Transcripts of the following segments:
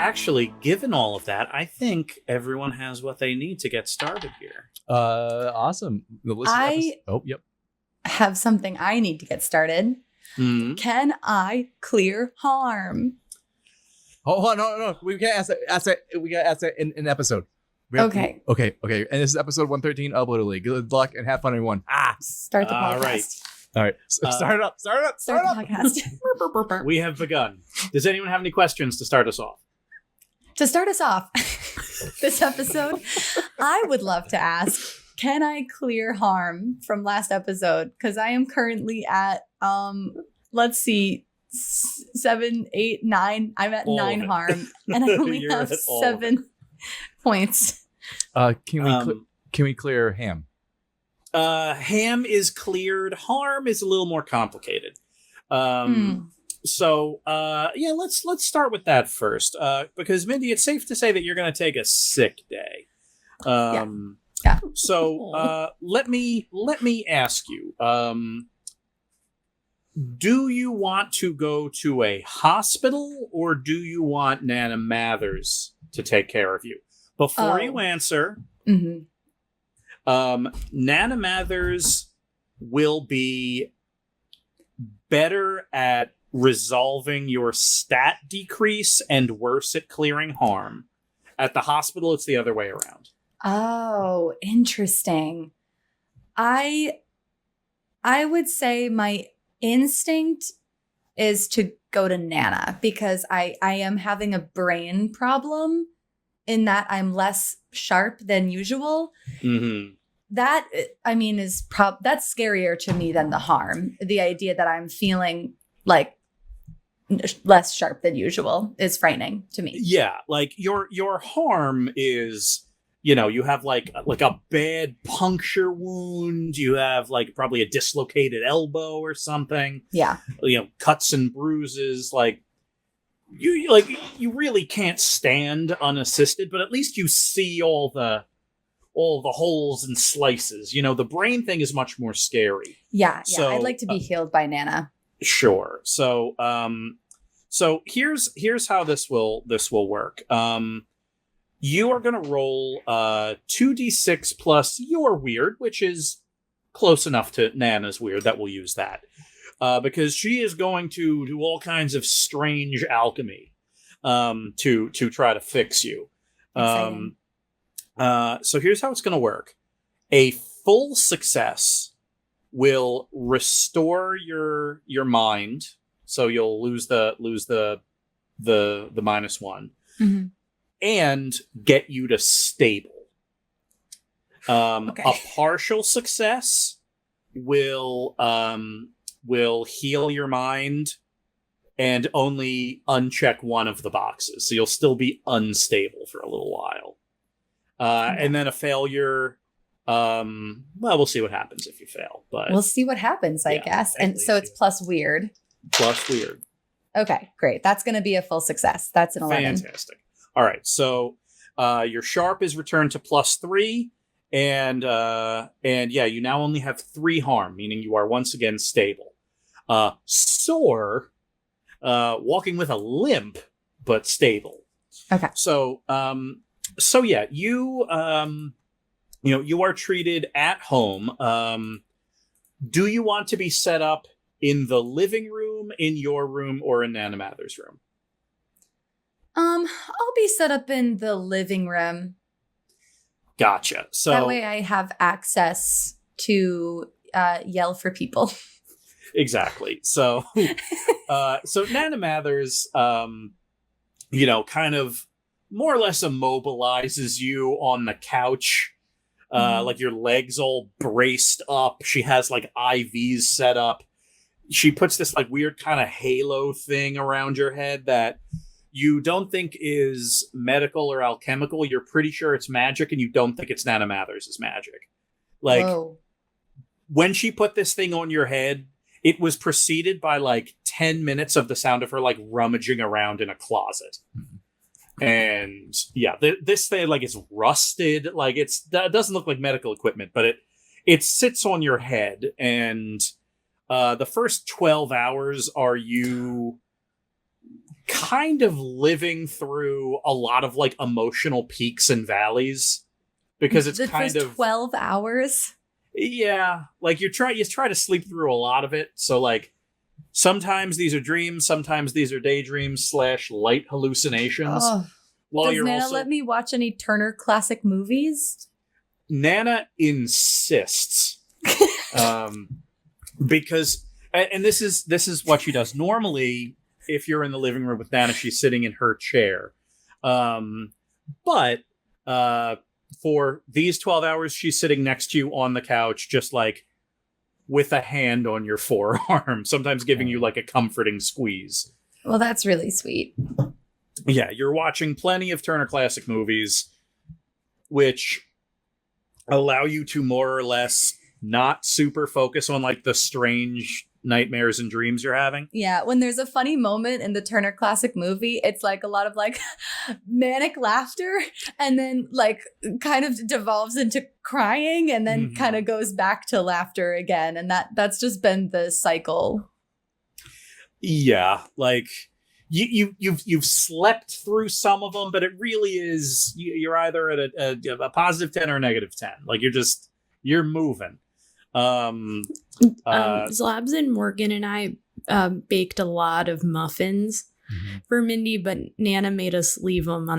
actually, given all of that, I think everyone has what they need to get started here. Awesome. Yep. Have something I need to get started. Mm-hmm. Can I clear harm? Oh, no. We can't ask that. We got to ask that in an episode. Okay. Okay. And this is episode 113 of Blittle League. Good luck and have fun, everyone. Start the podcast. All right. Start it up. Start the podcast. We have begun. Does anyone have any questions to start us off? To start us off, this episode, I would love to ask, can I clear harm from last episode? Because I am currently at, let's see, 7, 8, 9. I'm at All 9 harm, and I only You're have at all 7 points. Can we clear ham? Ham is cleared. Harm is a little more complicated. So, let's start with that first. Because Mindy, it's safe to say that you're going to take a sick day. Yeah. So, let me ask you. Do you want to go to a hospital, or do you want Nana Mathers to take care of you? Before you answer, Nana Mathers will be better at resolving your stat decrease and worse at clearing harm. At the hospital, it's the other way around. Oh, interesting. I would say my instinct is to go to Nana because I am having a brain problem in that I'm less sharp than usual. Mm-hmm. That, I mean, that's scarier to me than the harm. The idea that I'm feeling like less sharp than usual is frightening to me. Yeah, like your harm is, you have like a bad puncture wound. You have like probably a dislocated elbow or something. Yeah. Cuts and bruises. Like you really can't stand unassisted, but at least you see all the holes and slices. The brain thing is much more scary. Yeah. So, I'd like to be healed by Nana. Sure. So here's how this will work. You are going to roll 2d6 plus your weird, which is close enough to Nana's weird that we'll use that. Because she is going to do all kinds of strange alchemy to try to fix you. So here's how it's going to work. A full success will restore your mind, so you'll lose the -1, and get you to stable. Okay. A partial success will heal your mind and only uncheck one of the boxes, so you'll still be unstable for a little while. And then a failure. We'll see what happens if you fail, but we'll see what happens, I guess. And so it's plus weird. Plus weird. Okay, great. That's going to be a full success. That's an 11. Fantastic. All right, so your sharp is returned to +3, and you now only have 3 harm, meaning you are once again stable. Sore, walking with a limp, but stable. Okay. So you are treated at home. Do you want to be set up in the living room, in your room, or in Nana Mather's room? I'll be set up in the living room. Gotcha. So that way I have access to yell for people. Exactly. So Nana Mathers, kind of more or less immobilizes you on the couch. Like your legs all braced up. She has like IVs set up. She puts this like weird kind of halo thing around your head that you don't think is medical or alchemical. You're pretty sure it's magic, and you don't think it's Nana Mathers' magic. Like, whoa. When she put this thing on your head, it was preceded by like 10 minutes of the sound of her like rummaging around in a closet. And yeah, this thing like it's rusted, like it doesn't look like medical equipment, but it sits on your head, and the first 12 hours are you kind of living through a lot of like emotional peaks and valleys because it's the kind first of 12 hours. Yeah, like you try to sleep through a lot of it. So like sometimes these are dreams, sometimes these are daydreams / light hallucinations. Oh, While does you're Nana also let me watch any Turner Classic Movies? Nana insists, because and this is what she does normally. If you're in the living room with Nana, she's sitting in her chair, but for these 12 hours, she's sitting next to you on the couch, just like with a hand on your forearm, sometimes giving you like a comforting squeeze. Well, that's really sweet. Yeah, you're watching plenty of Turner Classic Movies, which allow you to more or less not super focus on like the strange nightmares and dreams you're having. Yeah, when there's a funny moment in the Turner Classic Movie, it's like a lot of like manic laughter and then like kind of devolves into crying and then kind of goes back to laughter again. And that's just been the cycle. Yeah, like you've slept through some of them, but it really is you're either at a positive 10 or a negative 10. Like you're moving. Zlobs and Morgan and I baked a lot of muffins for Mindy, but Nana made us leave them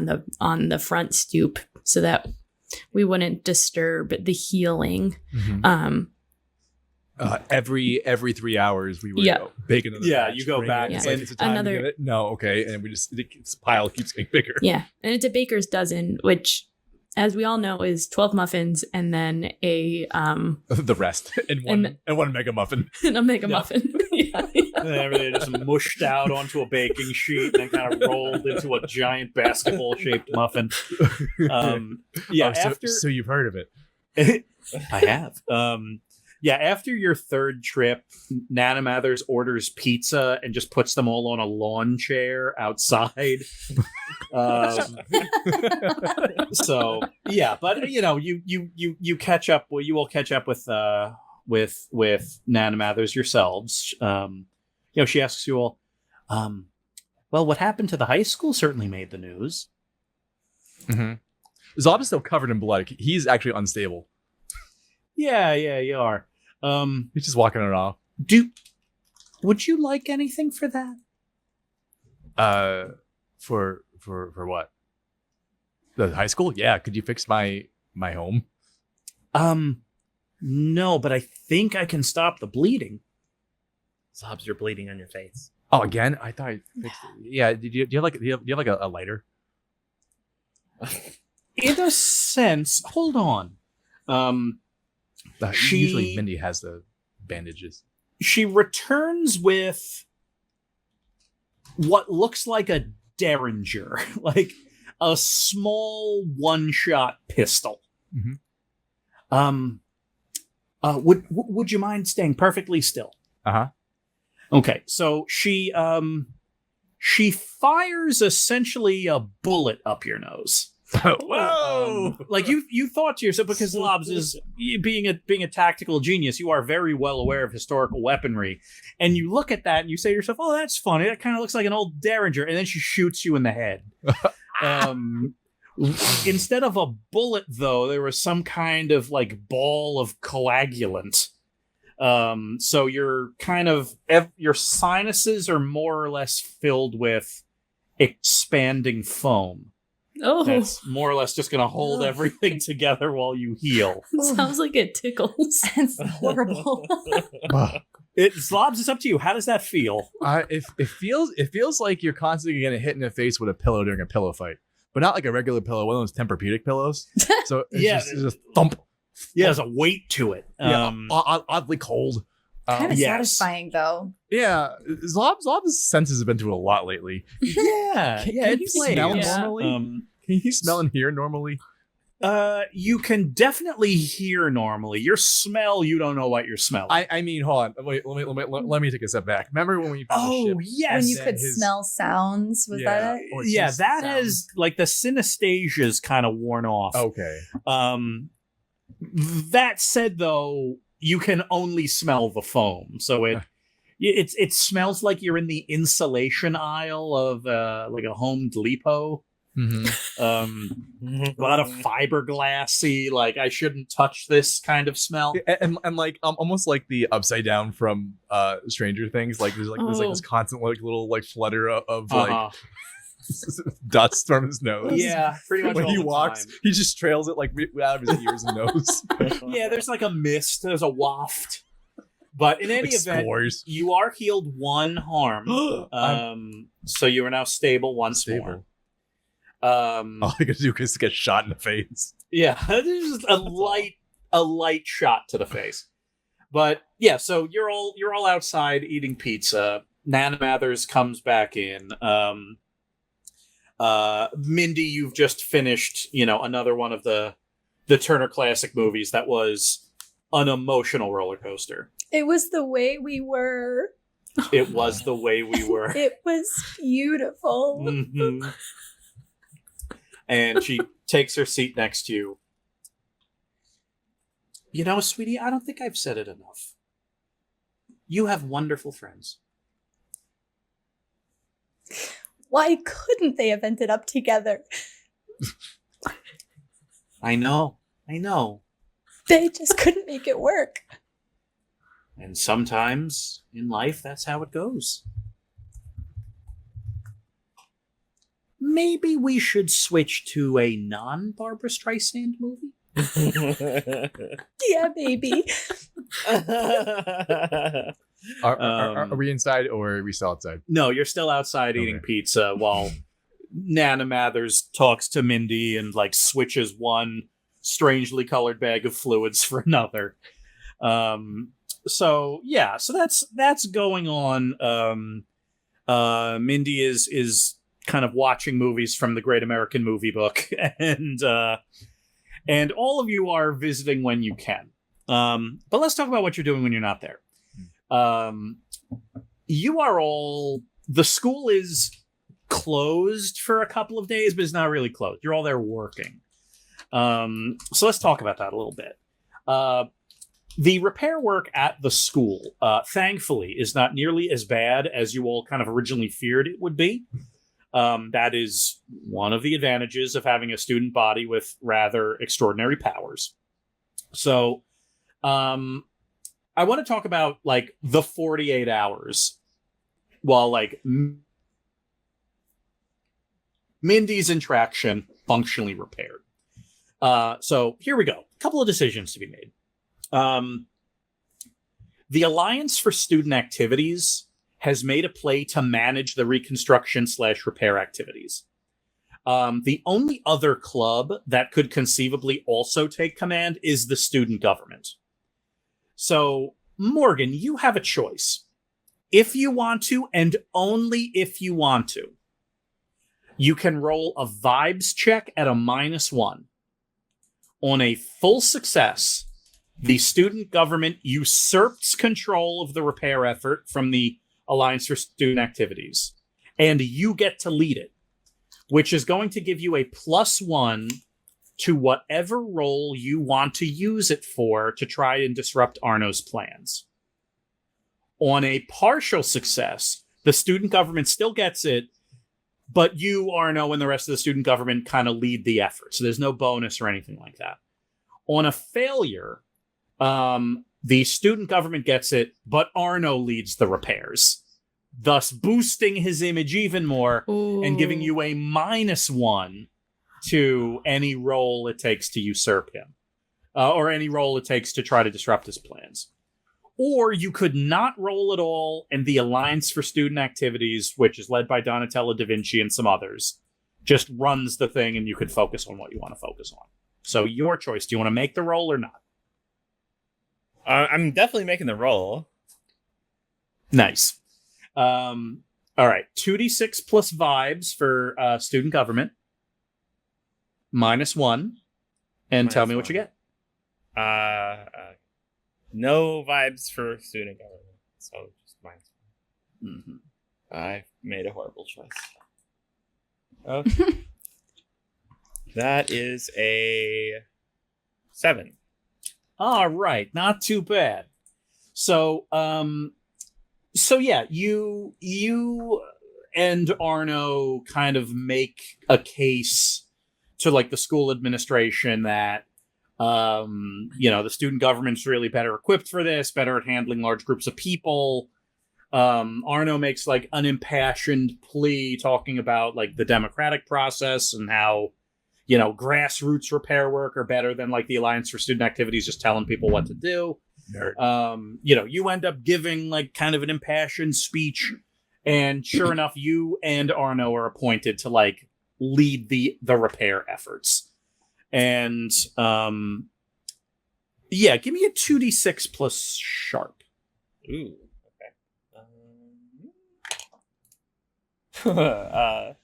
on the front stoop so that we wouldn't disturb the healing. Every 3 hours we would bake another batch, you go bring back it. It's and like, it's a time to get it. No, okay, and we just this pile keeps getting bigger. Yeah, and it's a baker's dozen, which, as we all know, is 12 muffins and then a the rest and one mega muffin and a mega muffin. Yeah. And then everything just mushed out onto a baking sheet and then kind of rolled into a giant basketball-shaped muffin. So you've heard of it. I have. After your third trip, Nana Mathers orders pizza and just puts them all on a lawn chair outside. So yeah, but you know, you catch up. Well, you will catch up with Nana Mathers yourselves. You know, she asks you all, well, what happened to the high school certainly made the news. Zlobs is still covered in blood. He's actually unstable. Yeah, you are. He's just walking it off. Would you like anything for that? For what? The high school? Yeah. Could you fix my home? No, but I think I can stop the bleeding. Zlobs, you're bleeding on your face. Oh, again? I thought I fixed it. Yeah. Do you have like a lighter? In a sense, hold on. Usually Mindy has the bandages. She returns with what looks like a derringer, like a small one-shot pistol. Would you mind staying perfectly still? Okay, so she fires essentially a bullet up your nose. Whoa! Like you thought to yourself, because Zlobs is being a tactical genius, you are very well aware of historical weaponry, and you look at that and you say to yourself, "Oh, that's funny. That kind of looks like an old derringer." And then she shoots you in the head. Instead of a bullet, though, there was some kind of like ball of coagulant. So you're kind of your sinuses are more or less filled with expanding foam. Oh, That's more or less just going to hold everything together while you heal. sounds like it tickles. That's horrible. Zlobs, it's up to you. How does that feel? It feels like you're constantly getting hit in the face with a pillow during a pillow fight, but not like a regular pillow, one of those Tempur-Pedic pillows. So it's just thump. Yeah, there's a weight to it. Oddly cold. Kind of yes. satisfying, though. Yeah, Zlobs' senses have been through a lot lately. Yeah, Can it you plays. smell Yeah. normally? Can you smell and hear normally? You can definitely hear normally. Your smell, you don't know what you're smelling. I mean, hold on. Wait, let me take a step back. Remember when we found the ship? yes. When you and could his- smell sounds, was that it? or Yeah, just that sound. has like the synestasia's kind of worn off. Okay. That said, though, you can only smell the foam, so It smells like you're in the insulation aisle of like a Home Depot. Mm-hmm. A lot of fiberglassy, like I shouldn't touch this kind of smell. And like almost like the upside down from Stranger Things. Like there's this constant like little like flutter of like dust from his nose. Yeah, pretty much. When all he the walks, time. he just trails it like out of his ears and nose. Yeah, there's like a mist, there's a waft. But in any Like event, spores. you are healed 1 harm. So you are now stable once more. All I could do is get shot in the face. Yeah, there's just a light shot to the face. But yeah, so you're all outside eating pizza. Nana Mathers comes back in. Mindy, you've just finished, another one of the Turner Classic movies that was an emotional roller coaster. It was the way we were. It was the way we were. It was beautiful. Mm-hmm. And she takes her seat next to you. Sweetie, I don't think I've said it enough. You have wonderful friends. Why couldn't they have ended up together? I know. They just couldn't make it work. And sometimes in life, that's how it goes. Maybe we should switch to a non-Barbra Streisand movie? Yeah, maybe. Are we inside or are we still outside? No, you're still outside eating pizza while Nana Mathers talks to Mindy and like switches one strangely colored bag of fluids for another. So that's going on. Mindy is kind of watching movies from the Great American Movie Book, and all of you are visiting when you can. But let's talk about what you're doing when you're not there. You are all, the school is closed for a couple of days, but it's not really closed. You're all there working. So let's talk about that a little bit. The repair work at the school, thankfully, is not nearly as bad as you all kind of originally feared it would be. That is one of the advantages of having a student body with rather extraordinary powers. So, I want to talk about like the 48 hours while like Mindy's interaction functionally repaired. So here we go. A couple of decisions to be made. The Alliance for Student Activities has made a play to manage the reconstruction/repair activities. The only other club that could conceivably also take command is the student government. So, Morgan, you have a choice. If you want to, and only if you want to, you can roll a vibes check at a -1. On a full success, the student government usurps control of the repair effort from the Alliance for Student Activities, and you get to lead it, which is going to give you a +1 to whatever role you want to use it for to try and disrupt Arno's plans. On a partial success, the student government still gets it, but you, Arno, and the rest of the student government kind of lead the effort, so there's no bonus or anything like that. On a failure, the student government gets it, but Arno leads the repairs, thus boosting his image even more. Ooh. And giving you a -1 to any role it takes to usurp him, or any role it takes to try to disrupt his plans. Or you could not roll at all, and the Alliance for Student Activities, which is led by Donatella Da Vinci and some others, just runs the thing, and you could focus on what you want to focus on. So your choice. Do you want to make the roll or not? I'm definitely making the roll. Nice. All right. 2d6 plus vibes for student government. -1. And tell me what you get. No vibes for student government. So just -1. Mm-hmm. I made a horrible choice. Okay. That is a 7. All right. Not too bad. So, So yeah, you and Arno kind of make a case to like the school administration that the student government's really better equipped for this, better at handling large groups of people. Arno makes like an impassioned plea talking about like the democratic process and how grassroots repair work are better than like the Alliance for Student Activities just telling people what to do. Nerd. You end up giving like kind of an impassioned speech, and sure enough, you and Arno are appointed to like lead the repair efforts. And give me a 2d6 plus sharp. Ooh, okay.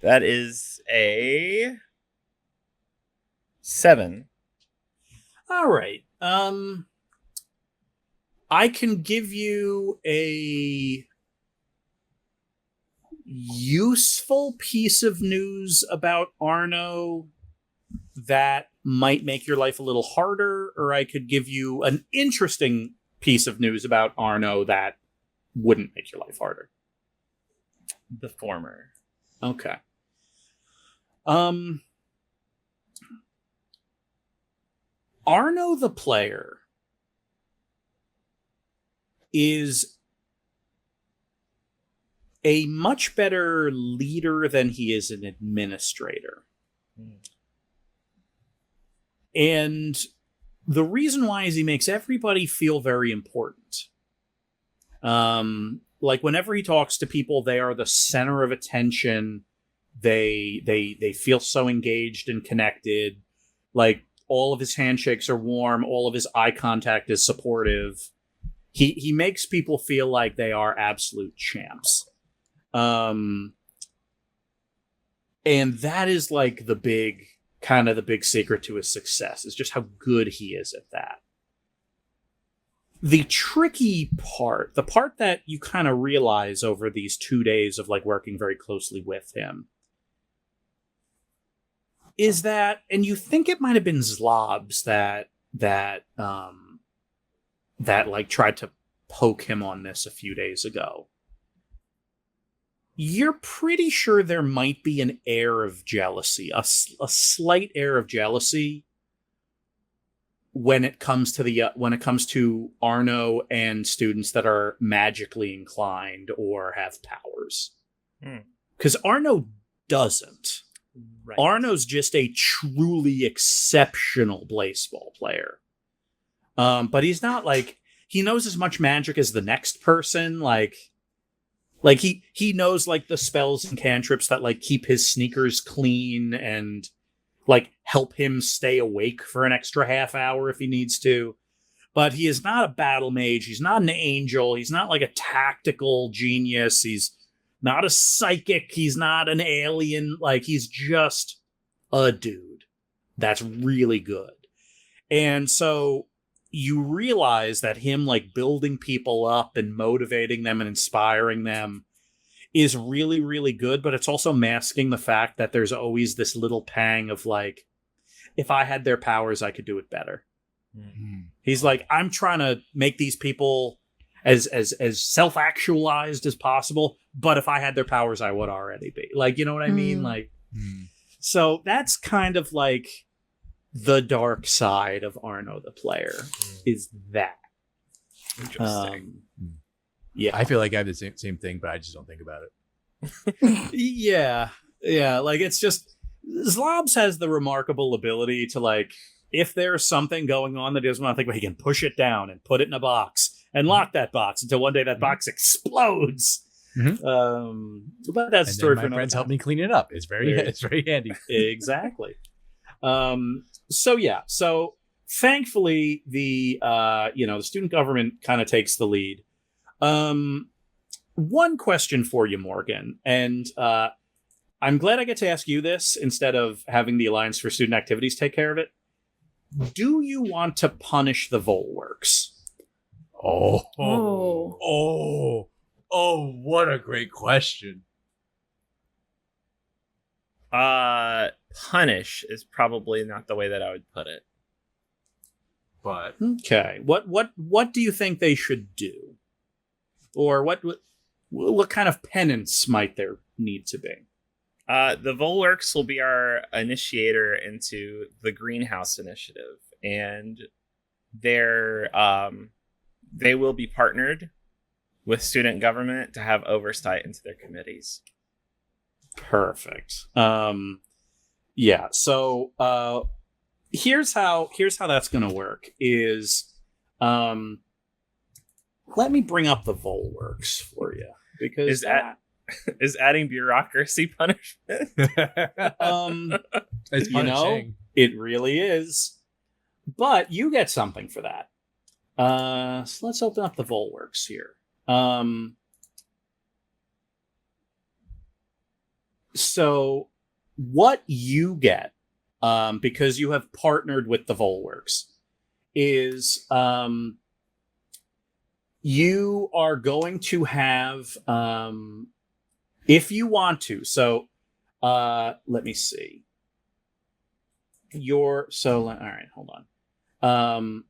That is a 7. All right. I can give you a useful piece of news about Arno that might make your life a little harder, or I could give you an interesting piece of news about Arno that wouldn't make your life harder. The former. Okay. Arno the player is a much better leader than he is an administrator. And the reason why is he makes everybody feel very important. Like whenever he talks to people, they are the center of attention. They feel so engaged and connected. Like all of his handshakes are warm. All of his eye contact is supportive. He makes people feel like they are absolute champs. And that is like the big secret to his success is just how good he is at that. The tricky part, the part that you kind of realize over these 2 days of like working very closely with him, is that, and you think it might have been Zlobs that like tried to poke him on this a few days ago. You're pretty sure there might be an air of jealousy, a slight air of jealousy when it comes to Arno and students that are magically inclined or have powers. Because Arno doesn't. Right. Arno's just a truly exceptional Blaseball player. But he's not like, he knows as much magic as the next person. Like he knows like the spells and cantrips that like keep his sneakers clean and like help him stay awake for an extra half hour if he needs to. But he is not a battle mage. He's not an angel. He's not like a tactical genius. He's not a psychic. He's not an alien. Like he's just a dude that's really good. And so you realize that him like building people up and motivating them and inspiring them is really, really good, but it's also masking the fact that there's always this little pang of like, if I had their powers, I could do it better. Mm-hmm. He's like, I'm trying to make these people as self-actualized as possible, but if I had their powers, I would already be. Like, you know what I mean? Like, so that's kind of like the dark side of Arno the player is that. Interesting. Yeah. I feel like I have the same thing, but I just don't think about it. Yeah. Like it's just, Zlobs has the remarkable ability to like, if there's something going on that he doesn't want to think about, he can push it down and put it in a box and lock that box until one day that box explodes. Mm-hmm. But that's a story for my friends help me clean it up. It's very handy. Exactly. So thankfully the student government kind of takes the lead. One question for you, Morgan, and I'm glad I get to ask you this instead of having the Alliance for Student Activities take care of it. Do you want to punish the Volworks? Oh, what a great question. Punish is probably not the way that I would put it. But okay, what do you think they should do? Or what kind of penance might there need to be? The Volworks will be our initiator into the Greenhouse Initiative, and they will be partnered with student government to have oversight into their committees. Perfect. Yeah. So here's how that's going to work. Is let me bring up the Volworks for you because is adding bureaucracy punishment? It's punishing. It really is. But you get something for that. So let's open up the Volworks here. So what you get, because you have partnered with the Volworks, is you are going to have, if you want to. So let me see. All right, hold on.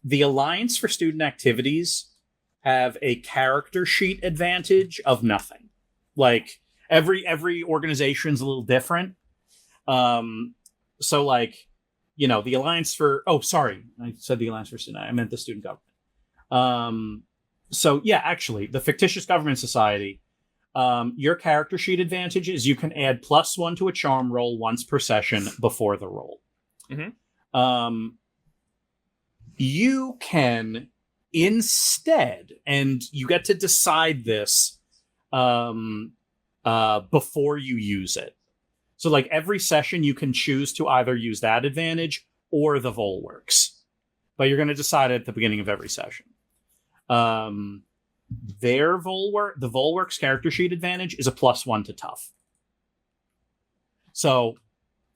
The Alliance for Student Activities have a character sheet advantage of nothing. Like every organization's a little different. So like, the Alliance for, I said the Alliance for Student, I meant the student government. So yeah, actually the Fictitious Government Society, your character sheet advantage is you can add +1 to a charm roll once per session before the roll. Mm-hmm. You can instead, and you get to decide this before you use it. So like every session you can choose to either use that advantage or the Volworks, but you're going to decide it at the beginning of every session. The Volworks character sheet advantage is a +1 to tough. So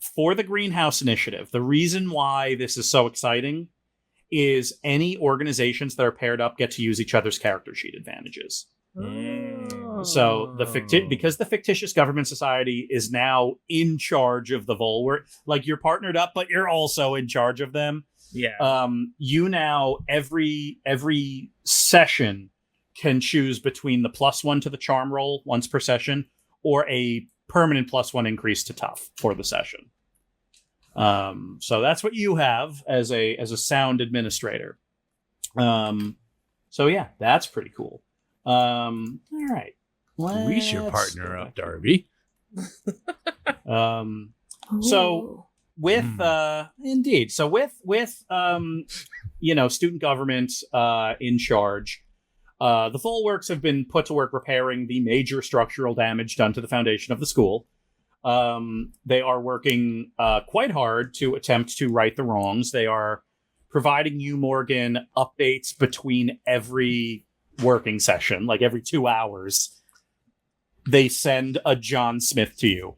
for the Greenhouse Initiative, the reason why this is so exciting is any organizations that are paired up get to use each other's character sheet advantages. Oh. So because the Fictitious Government Society is now in charge of the Volwork, like you're partnered up, but you're also in charge of them. Yeah. You now every session can choose between the +1 to the charm roll once per session or a permanent +1 increase to tough for the session. So that's what you have as a sound administrator. So yeah, that's pretty cool. All right. We should partner up, Darby. So with indeed. So with student government in charge, the Volworks have been put to work repairing the major structural damage done to the foundation of the school. They are working quite hard to attempt to right the wrongs. They are providing you, Morgan, updates between every working session, like every 2 hours. They send a John Smith to you.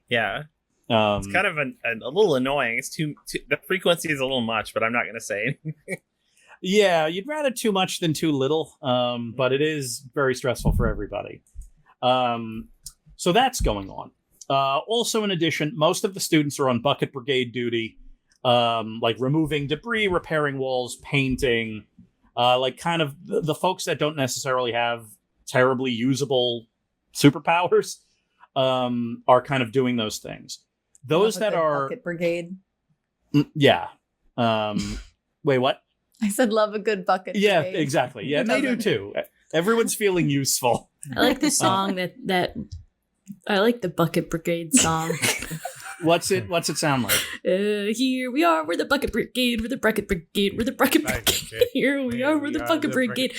Yeah. It's kind of a little annoying. It's too the frequency is a little much, but I'm not going to say anything. Yeah, you'd rather too much than too little, but it is very stressful for everybody. So that's going on. Also, in addition, most of the students are on bucket brigade duty, like removing debris, repairing walls, painting, like kind of the folks that don't necessarily have terribly usable superpowers are kind of doing those things. Those that are bucket brigade. Yeah. Wait, what? I said love a good bucket Yeah, brigade. exactly. Yeah, and they do too. Everyone's feeling useful. I like the song that I like the Bucket Brigade song. What's it sound like? Here we are, we're the Bucket Brigade, we're the Bucket Brigade, we're the Bucket Brigade. Here we are, we're the Bucket Brigade.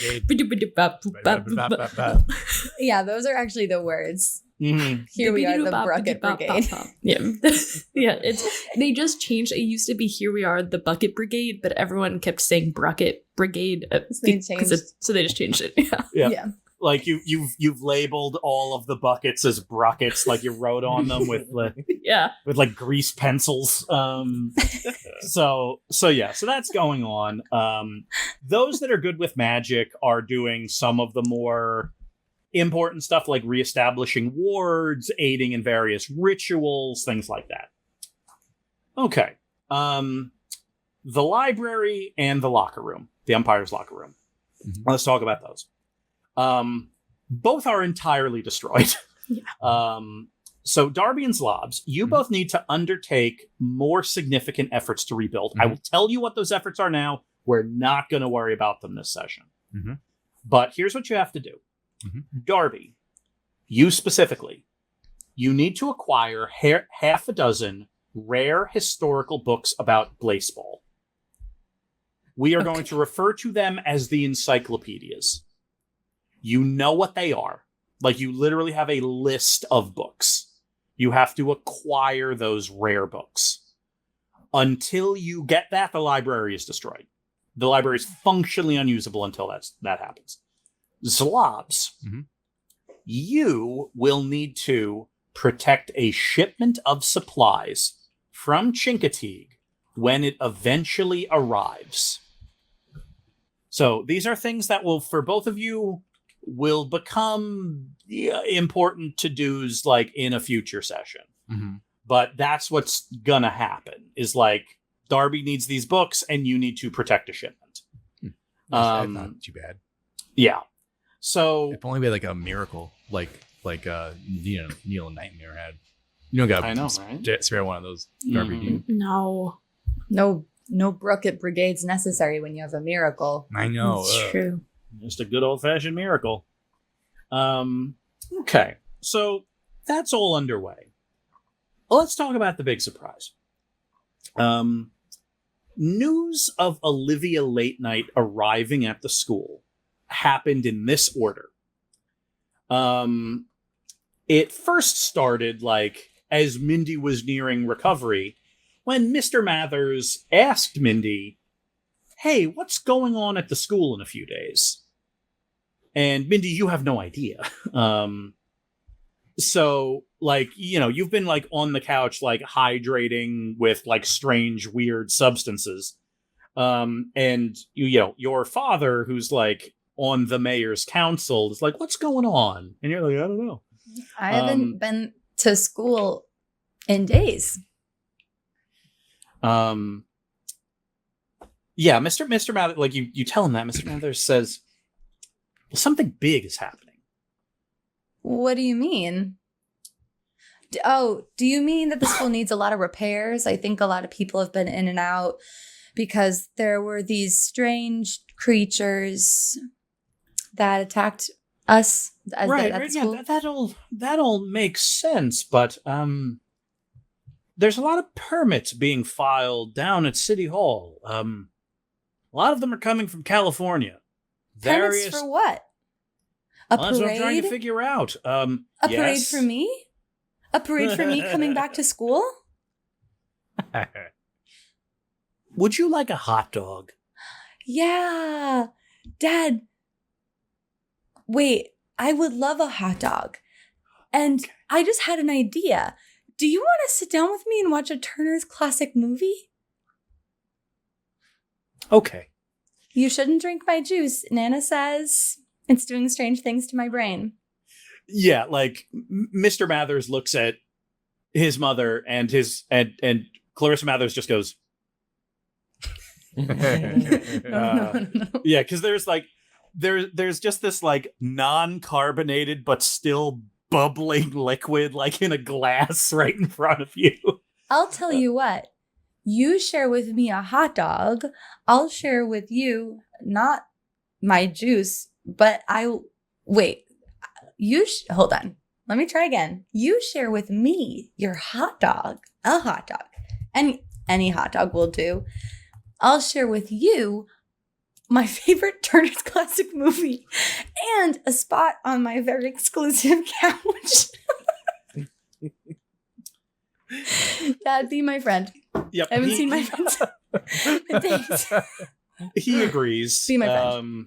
Yeah, those are actually the words. Mm-hmm. Here we are, the Bucket Brigade. Yeah, yeah. They just changed. It used to be "Here we are, the Bucket Brigade," but everyone kept saying "Bucket Brigade," so they just changed it. Yeah. Like you've labeled all of the buckets as buckets, like you wrote on them with like grease pencils. So that's going on. Those that are good with magic are doing some of the more important stuff like reestablishing wards, aiding in various rituals, things like that. Okay. The library and the locker room, the Empire's locker room. Mm-hmm. Let's talk about those. Both are entirely destroyed. Yeah. So Darby and Zlobs, you both need to undertake more significant efforts to rebuild. I will tell you what those efforts are now. We're not going to worry about them this session. But here's what you have to do. Darby, you specifically, you need to acquire half a dozen rare historical books about Blaseball. We are going to refer to them as the encyclopedias. You know what they are. Like, you literally have a list of books. You have to acquire those rare books. Until you get that, the library is destroyed. The library is functionally unusable until that happens. Zlobs, you will need to protect a shipment of supplies from Chincoteague when it eventually arrives. So these are things that will, for both of you, will become important to-dos like in a future session. But that's what's gonna happen, is like Darby needs these books and you need to protect a shipment. Not too bad. Yeah. So if only we had like a miracle, like Neil and Nightmare had. You don't got, I know, right? Spare one of those, Darby. Do you? No Brookett brigades necessary when you have a miracle. I know. It's true. Just a good old-fashioned miracle. Okay, so that's all underway. Well, let's talk about the big surprise. News of Olivia Late Night arriving at the school happened in this order. It first started, like, as Mindy was nearing recovery, when Mr. Mathers asked Mindy, hey, what's going on at the school in a few days? And Mindy, you have no idea. So, like, you've been, like, on the couch, like, hydrating with, like, strange, weird substances. And, your father, who's, like, on the mayor's council, is like, what's going on? And you're like, I don't know. I haven't been to school in days. Yeah, Mr. Mathers, like, you tell him that. Mr. Mathers says, well, something big is happening. What do you mean? Do you mean that the school needs a lot of repairs? I think a lot of people have been in and out because there were these strange creatures that attacked us at the school. Yeah, that'll make sense, but there's a lot of permits being filed down at City Hall. A lot of them are coming from California. Permits for what? A parade? That's what I'm trying to figure out. A parade for me? A parade for me coming back to school? Would you like a hot dog? Yeah. Dad. Wait, I would love a hot dog. And I just had an idea. Do you want to sit down with me and watch a Turner's Classic Movie? Okay. You shouldn't drink my juice. Nana says it's doing strange things to my brain. Yeah, like Mr. Mathers looks at his mother and Clarissa Mathers just goes, No. yeah, because there's like there's just this like non-carbonated but still bubbling liquid like in a glass right in front of you. I'll tell you what. You share with me a hot dog. I'll share with you not my juice, but wait. Hold on. Let me try again. You share with me your hot dog, a hot dog. Any hot dog will do. I'll share with you my favorite Turner's Classic Movie and a spot on my very exclusive couch. Dad, be my friend. Yep. I haven't seen my friends in days. He agrees. Be my friend.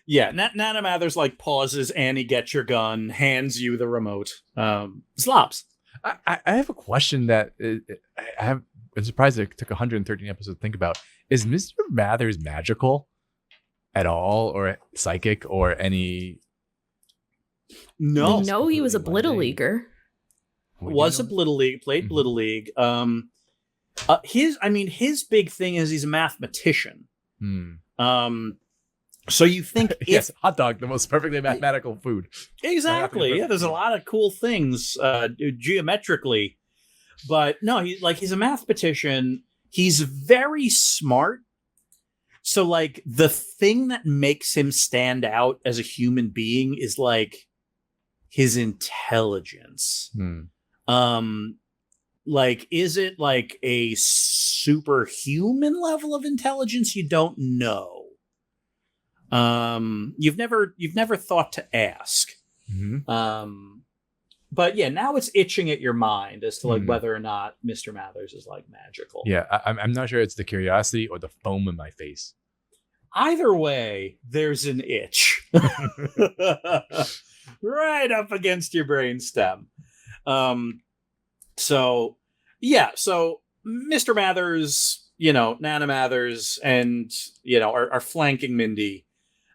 Yeah, Nana Mathers like pauses, Annie, get your gun, hands you the remote. Zlobs. I have a question that I'm surprised it took 113 episodes to think about. Is Mr. Mathers magical at all, or psychic, or any? No. We know he was a Blittle Leaguer. Was a Blittle League, played Blittle League. His big thing is he's a mathematician. So you think Yes, hot dog, the most perfectly mathematical food. Exactly. Yeah, there's a lot of cool things geometrically. But no, he's a mathematician. He's very smart. So like the thing that makes him stand out as a human being is like his intelligence. Like, is it like a superhuman level of intelligence? You don't know. You've never thought to ask. But yeah, now it's itching at your mind as to like whether or not Mr. Mathers is like magical. Yeah, I'm not sure it's the curiosity or the foam in my face. Either way, there's an itch right up against your brainstem. So Mr. Mathers, Nana Mathers, and are flanking Mindy.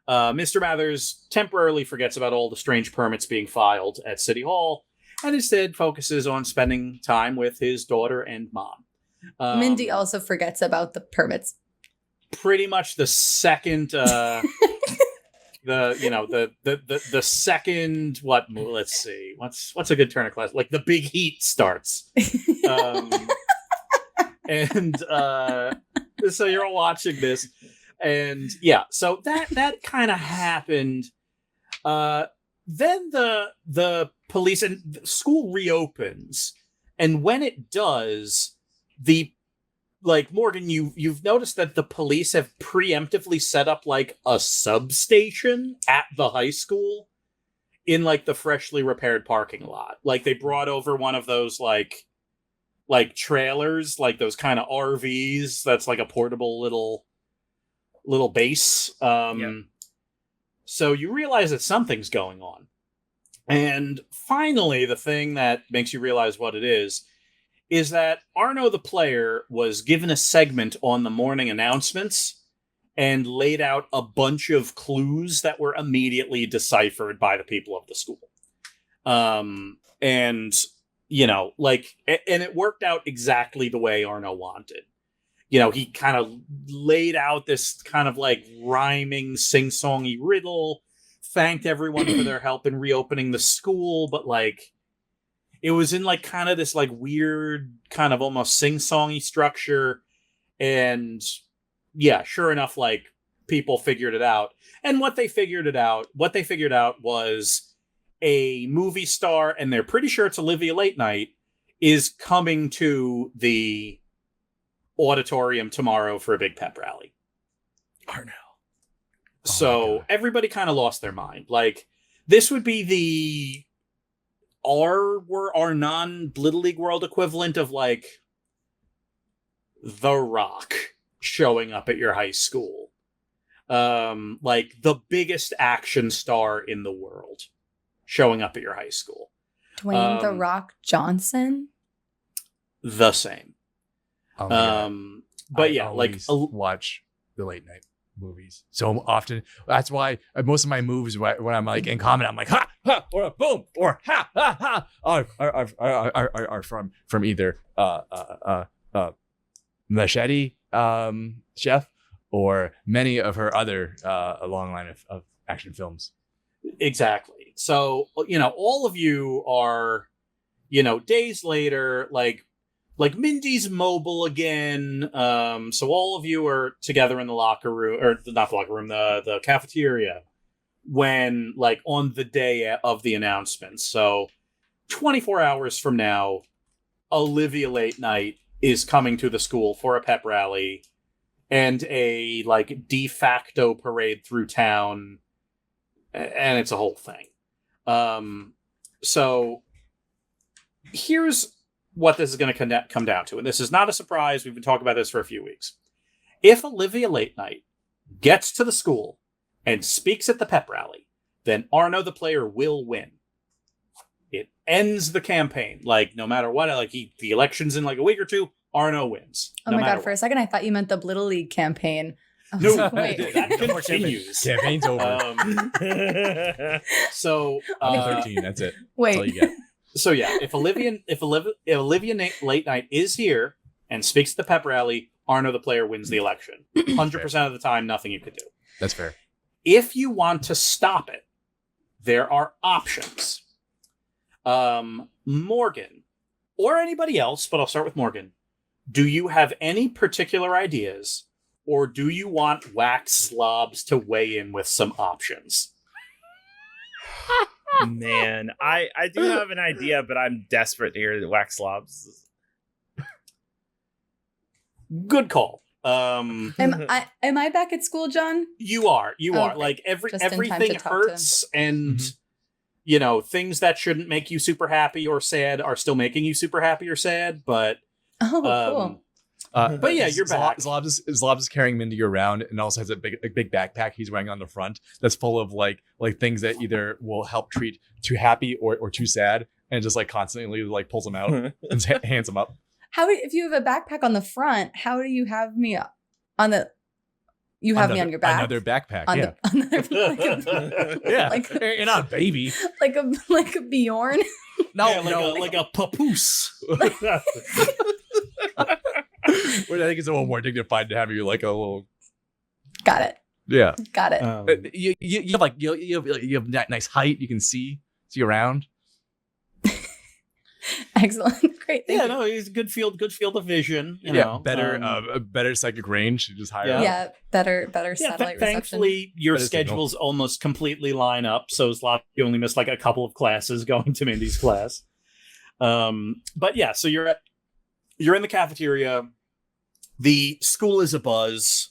Mr. Mathers temporarily forgets about all the strange permits being filed at City Hall and instead focuses on spending time with his daughter and mom. Mindy also forgets about the permits. Pretty much the second the second let's see. What's a good turn of class? Like the big heat starts. And so you're all watching this. And yeah, so that kind of happened. Then the police and the school reopens, and when it does, Morgan, you've noticed that the police have preemptively set up like a substation at the high school in like the freshly repaired parking lot. Like they brought over one of those like trailers, like those kind of RVs. That's like a portable little base. So you realize that something's going on. And finally, the thing that makes you realize what it is that Arno the player was given a segment on the morning announcements and laid out a bunch of clues that were immediately deciphered by the people of the school. And it worked out exactly the way Arno wanted. He kind of laid out this kind of like rhyming, sing-songy riddle, thanked everyone for their help in reopening the school, but like it was in like kind of this like weird kind of almost sing-songy structure. And yeah, sure enough, like people figured it out. And what they figured out was a movie star, and they're pretty sure it's Olivia Late Night, is coming to the auditorium tomorrow for a big pep rally. Arno. So everybody kind of lost their mind. Like this would be our non-Blittle League world equivalent of like The Rock showing up at your high school. Like the biggest action star in the world showing up at your high school. Dwayne The Rock Johnson? The same. Oh but yeah, like watch the late night movies so often. That's why most of my moves when I'm like in comment, I'm like ha ha or a boom or ha ha ha are from either Machete Chef or many of her other long line of action films. Exactly. So all of you are days later, like Mindy's mobile again. So all of you are together in the locker room, or not the locker room, the cafeteria, when like on the day of the announcement. So 24 hours from now, Olivia Late Night is coming to the school for a pep rally and a like de facto parade through town. And it's a whole thing. So here's what this is going to come down to. And this is not a surprise. We've been talking about this for a few weeks. If Olivia Late Night gets to the school and speaks at the pep rally, then Arno the player will win. It ends the campaign. Like, no matter what, like the election's in like a week or two, Arno wins. Oh my God, for a second I thought you meant the Blittle League campaign. No, Wait. that continues. Campaign's over. So 13, that's it. Wait. That's all you get. So yeah, if Olivia Late Night is here and speaks at the pep rally, Arno the player wins the election. 100% of the time, nothing you could do. That's fair. if you want to stop it, there are options. Morgan, or anybody else, but I'll start with Morgan. Do you have any particular ideas, or do you want Wax Zlobs to weigh in with some options? Man, I do have an idea, but I'm desperate to hear the Wax Zlobs. Good call. Am I back at school, John? You are. Okay. Like Just in time to everything talk to hurts, and things that shouldn't make you super happy or sad are still making you super happy or sad. But Oh, cool. But yeah, you're back. Zlobs is carrying Mindy around and also has a big backpack he's wearing on the front that's full of like things that either will help treat too happy or too sad, and just like constantly like pulls them out and hands them up. If you have a backpack on the front, how do you have me on the? You have me on your back. Another backpack. On Yeah. Yeah. Like, You're not a baby. like a Bjorn. No, like a papoose. Well, I think it's a little more dignified to have you like a little. Got it. Yeah. Got it. You have nice height. You can see around. Excellent. Great. Thank you. No, he's a good field of vision. You Yeah, know, better psychic range. Just higher. Yeah. up. Yeah, better satellite reception. Thankfully, your Better signal. schedules almost completely line up. So you only missed like a couple of classes going to Mindy's class. But yeah, so you're in the cafeteria. The school is abuzz,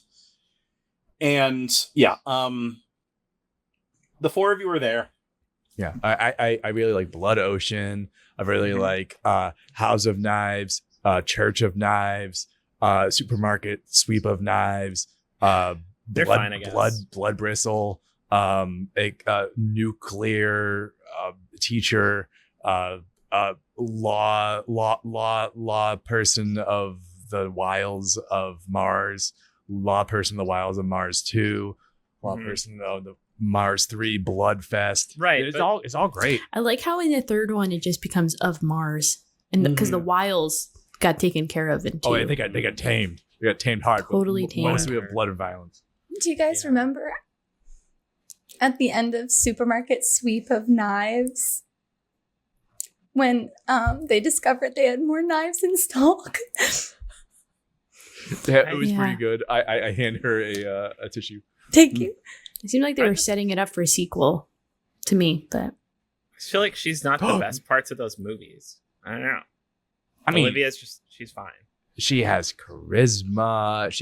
and yeah, the four of you are there. Yeah, I really like Blood Ocean. I really like House of Knives, Church of Knives, Supermarket Sweep of Knives, They're fine, I guess. Blood Bristle, Nuclear Teacher, Law Person of the Wilds of Mars, Law Person of the Wilds of Mars 2, Law Person of the Mars 3, Bloodfest. Right. It's all great. I like how in the third one it just becomes of Mars, and because the Wiles got taken care of in two. Oh, yeah, they got tamed. They got tamed hard. Totally tamed. Mostly with blood and violence. Do you guys remember at the end of Supermarket Sweep of Knives when they discovered they had more knives in stock? Yeah, it was pretty good. I hand her a tissue. Thank you. It seemed like they were setting it up for a sequel to me, but I feel like she's not the best parts of those movies. I don't know. I mean, she's fine. She has charisma.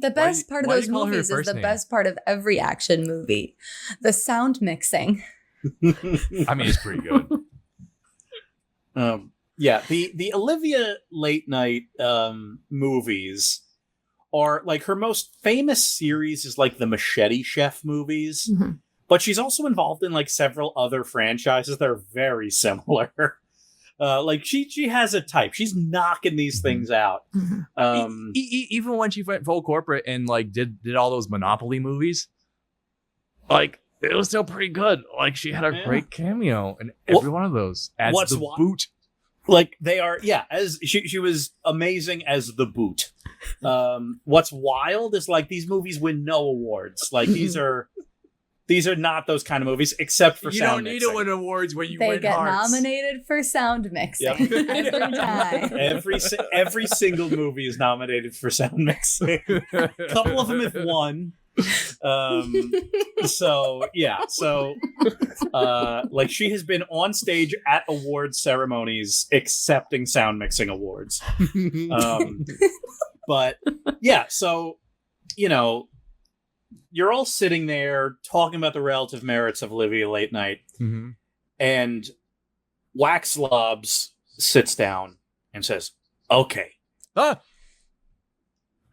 The best part of why do those you call her movies is first the name? best part of every action movie. The sound mixing. I mean, it's pretty good. Yeah, the Olivia late night movies are like her most famous series is like the Machete Chef movies, but she's also involved in like several other franchises that are very similar. Like she has a type. She's knocking these things out. Even when she went full corporate and like did all those Monopoly movies, like it was still pretty good. Like she had a great cameo in every one of those. As the Boot. Like they are, as she was amazing as the Boot. What's wild is like these movies win no awards. Like these are not those kind of movies, except for you sound don't mixing. need to win awards when you They win get hearts. nominated for sound mixing every time. Every single movie is nominated for sound mixing. A couple of them have won. Like she has been on stage at awards ceremonies accepting sound mixing awards. But yeah, so you're all sitting there talking about the relative merits of Olivia Late Night, and Wax Zlobs sits down and says, "Okay,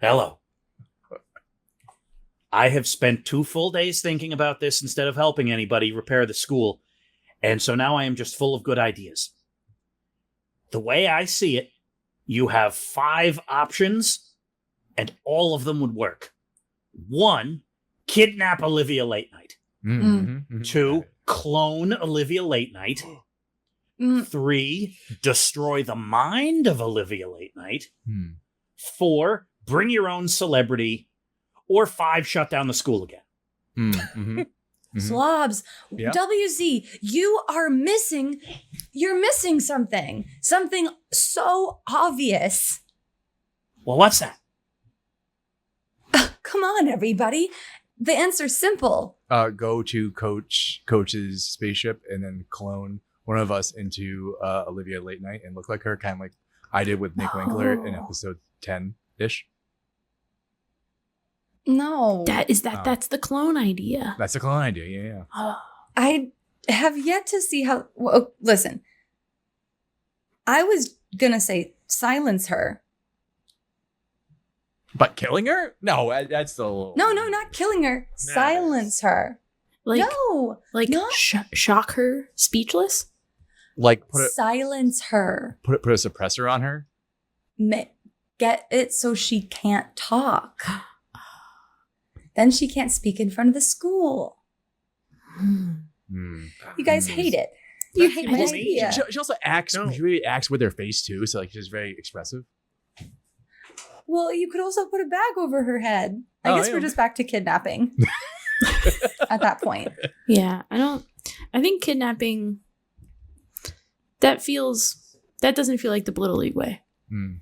hello. I have spent 2 full days thinking about this instead of helping anybody repair the school, and so now I am just full of good ideas. The way I see it, you have 5 options, and all of them would work. 1, kidnap Olivia Late Night. 2, clone Olivia Late Night. 3, destroy the mind of Olivia Late Night. 4, bring your own celebrity. Or 5, shut down the school again." Mm-hmm. Zlobs, Yeah. WZ, you're missing something. Something so obvious. Well, what's that? Come on, everybody. The answer's simple. Go to Coach's spaceship and then clone one of us into Olivia Late Night and look like her, kind of like I did with Nick Winkler in episode 10-ish. No. That's the clone idea. That's a clone idea. Yeah. I have yet to see how. Well, listen, I was gonna say silence her. But killing her? No, that's still. No, not killing her. Silence her. Like, no, like no. shock her speechless. Like silence her. Put a suppressor on her. Get it so she can't talk. Then she can't speak in front of the school. You guys hate it. You hate my idea. She also acts. No. She really acts with her face too, so like she's very expressive. Well, you could also put a bag over her head. I guess we're just back to kidnapping at that point. Yeah, I think kidnapping. That doesn't feel like the Blittle League way,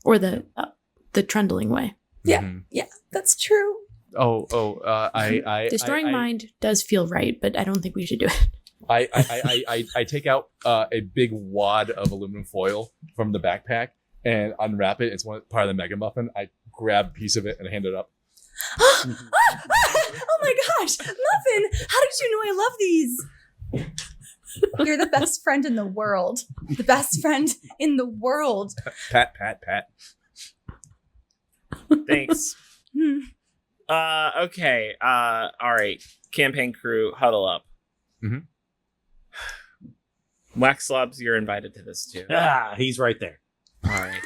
or the Trundling way. Yeah, yeah, that's true. I Destroying mind does feel right, but I don't think we should do it. I take out a big wad of aluminum foil from the backpack and unwrap it. It's part of the Mega Muffin. I grab a piece of it and hand it up. Oh my gosh, Muffin! How did you know I love these? You're the best friend in the world. The best friend in the world. Pat. Thanks. Okay. All right. Campaign crew, huddle up. Wax Zlobs, you're invited to this too. He's right there. All right.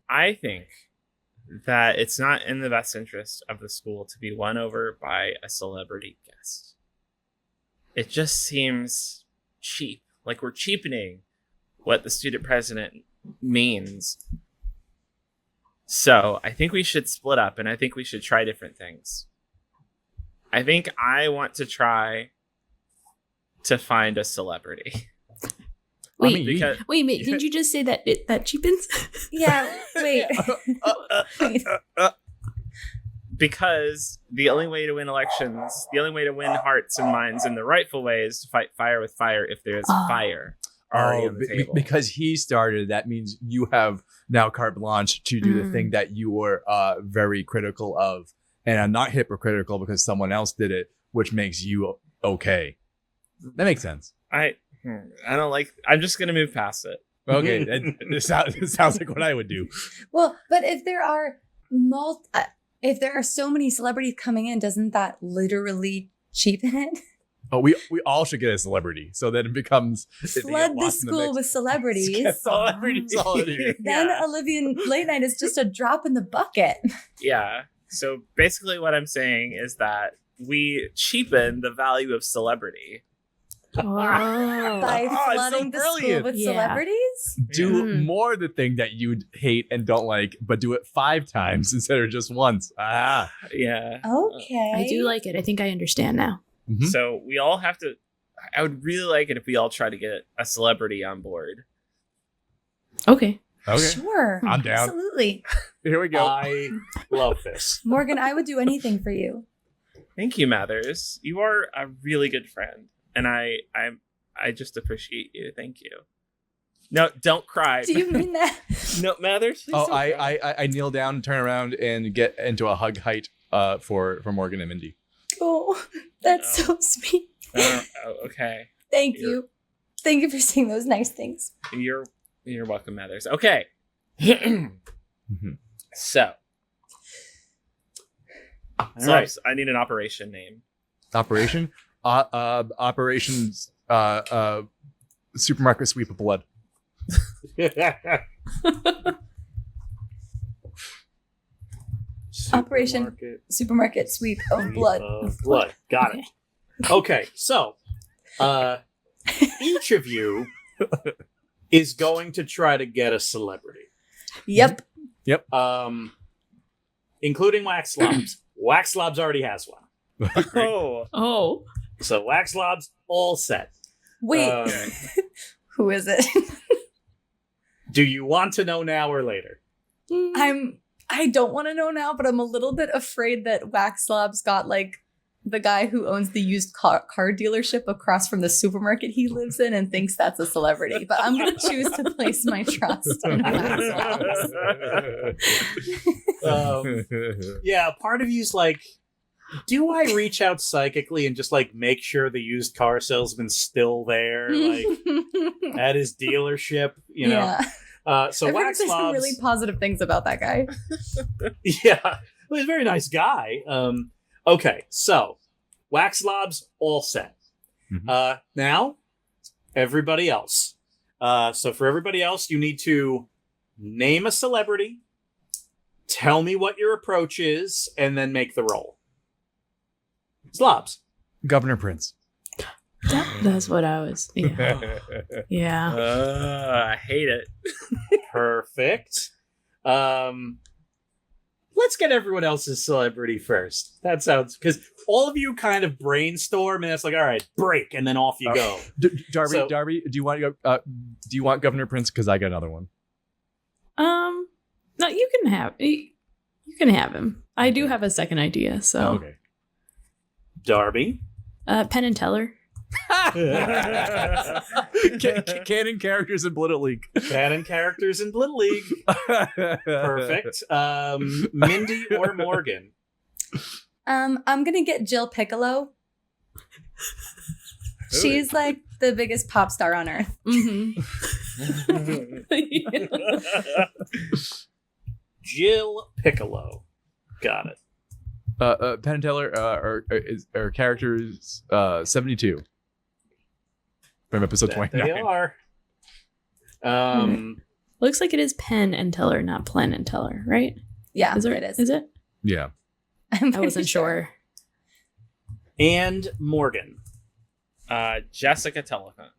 I think that it's not in the best interest of the school to be won over by a celebrity guest. It just seems cheap. Like we're cheapening what the student president means. So I think we should split up and I think we should try different things. I think I want to try to find a celebrity. Wait, didn't you just say that that cheapens? Yeah, wait. Wait. Because the only way to win elections, the only way to win hearts and minds in the rightful way is to fight fire with fire if there's fire already on the table. Because he started, that means you have now carte blanche to do the thing that you were very critical of. And I'm not hypocritical because someone else did it, which makes you okay. That makes sense. I don't like. I'm just gonna move past it. Okay, it sounds like what I would do. Well, but if there are if there are so many celebrities coming in, doesn't that literally cheapen it? Oh, we all should get a celebrity, so then it becomes flood the school with celebrities. Celebrities all in here. Then Olivia Late Night is just a drop in the bucket. Yeah. So basically, what I'm saying is that we cheapen the value of celebrity. By flooding the school with celebrities? Do more the thing that you'd hate and don't like, but do it 5 times instead of just once. Yeah. Okay. I do like it. I think I understand now. Mm-hmm. So we all have to. I would really like it if we all try to get a celebrity on board. Okay. Sure. I'm down. Absolutely. Here we go. I love this. Morgan, I would do anything for you. Thank you, Mathers. You are a really good friend. And I just appreciate you. Thank you. No, don't cry. Do you mean that? No, Mathers. Oh, I kneel down, turn around, and get into a hug height for Morgan and Mindy. Oh, that's so sweet. Okay. Thank you. Thank you for saying those nice things. You're welcome, Mathers. Okay. So. Right. I need an operation name. Operation? Operations supermarket sweep of blood. Operation Supermarket Sweep of Blood. Blood. Got it. Okay, so each of you is going to try to get a celebrity. Yep. Yep. Including Wax Zlobs. Wax Zlobs already has one. Oh. Oh. So Wax Zlobs all set. Wait, who is it? Do you want to know now or later? I don't want to know now, but I'm a little bit afraid that Wax Slobs got like the guy who owns the used car dealership across from the supermarket he lives in and thinks that's a celebrity. But I'm going to choose to place my trust in Wax Slobs. Yeah, part of you's like, do I reach out psychically and just like make sure the used car salesman's still there, like at his dealership? You know. Yeah. So I've heard Wax some Slobs, really positive things about that guy. yeah, well, he's a very nice guy. Okay, so Wax Slobs all set. Mhm. Now, everybody else. So for everybody else, you need to name a celebrity, tell me what your approach is, and then make the roll. Slobs. Governor Prince. That's what I was. Yeah. Yeah. I hate it. Perfect. Let's get everyone else's celebrity first. That sounds, because all of you kind of brainstorm and it's like, all right, break, and then off you go. Darby, So- Darby, do you want Governor Prince? Because I got another one. No, you can have him. I do have a second idea. So, Oh, okay. Darby. Penn and Teller. Canon characters in Blittle League. Canon characters in Little League. Perfect. Mindy or Morgan? I'm going to get Jill Piccolo. She's like the biggest pop star on earth. Mm-hmm. Jill Piccolo. Got it. Penn and Teller are characters 72 from episode That 29. they are. Looks like it is Penn and Teller, not Plen and Teller, right? Yeah, Is it is. Is it? Yeah. I'm I pretty wasn't sure. And Morgan. Jessica Telephone.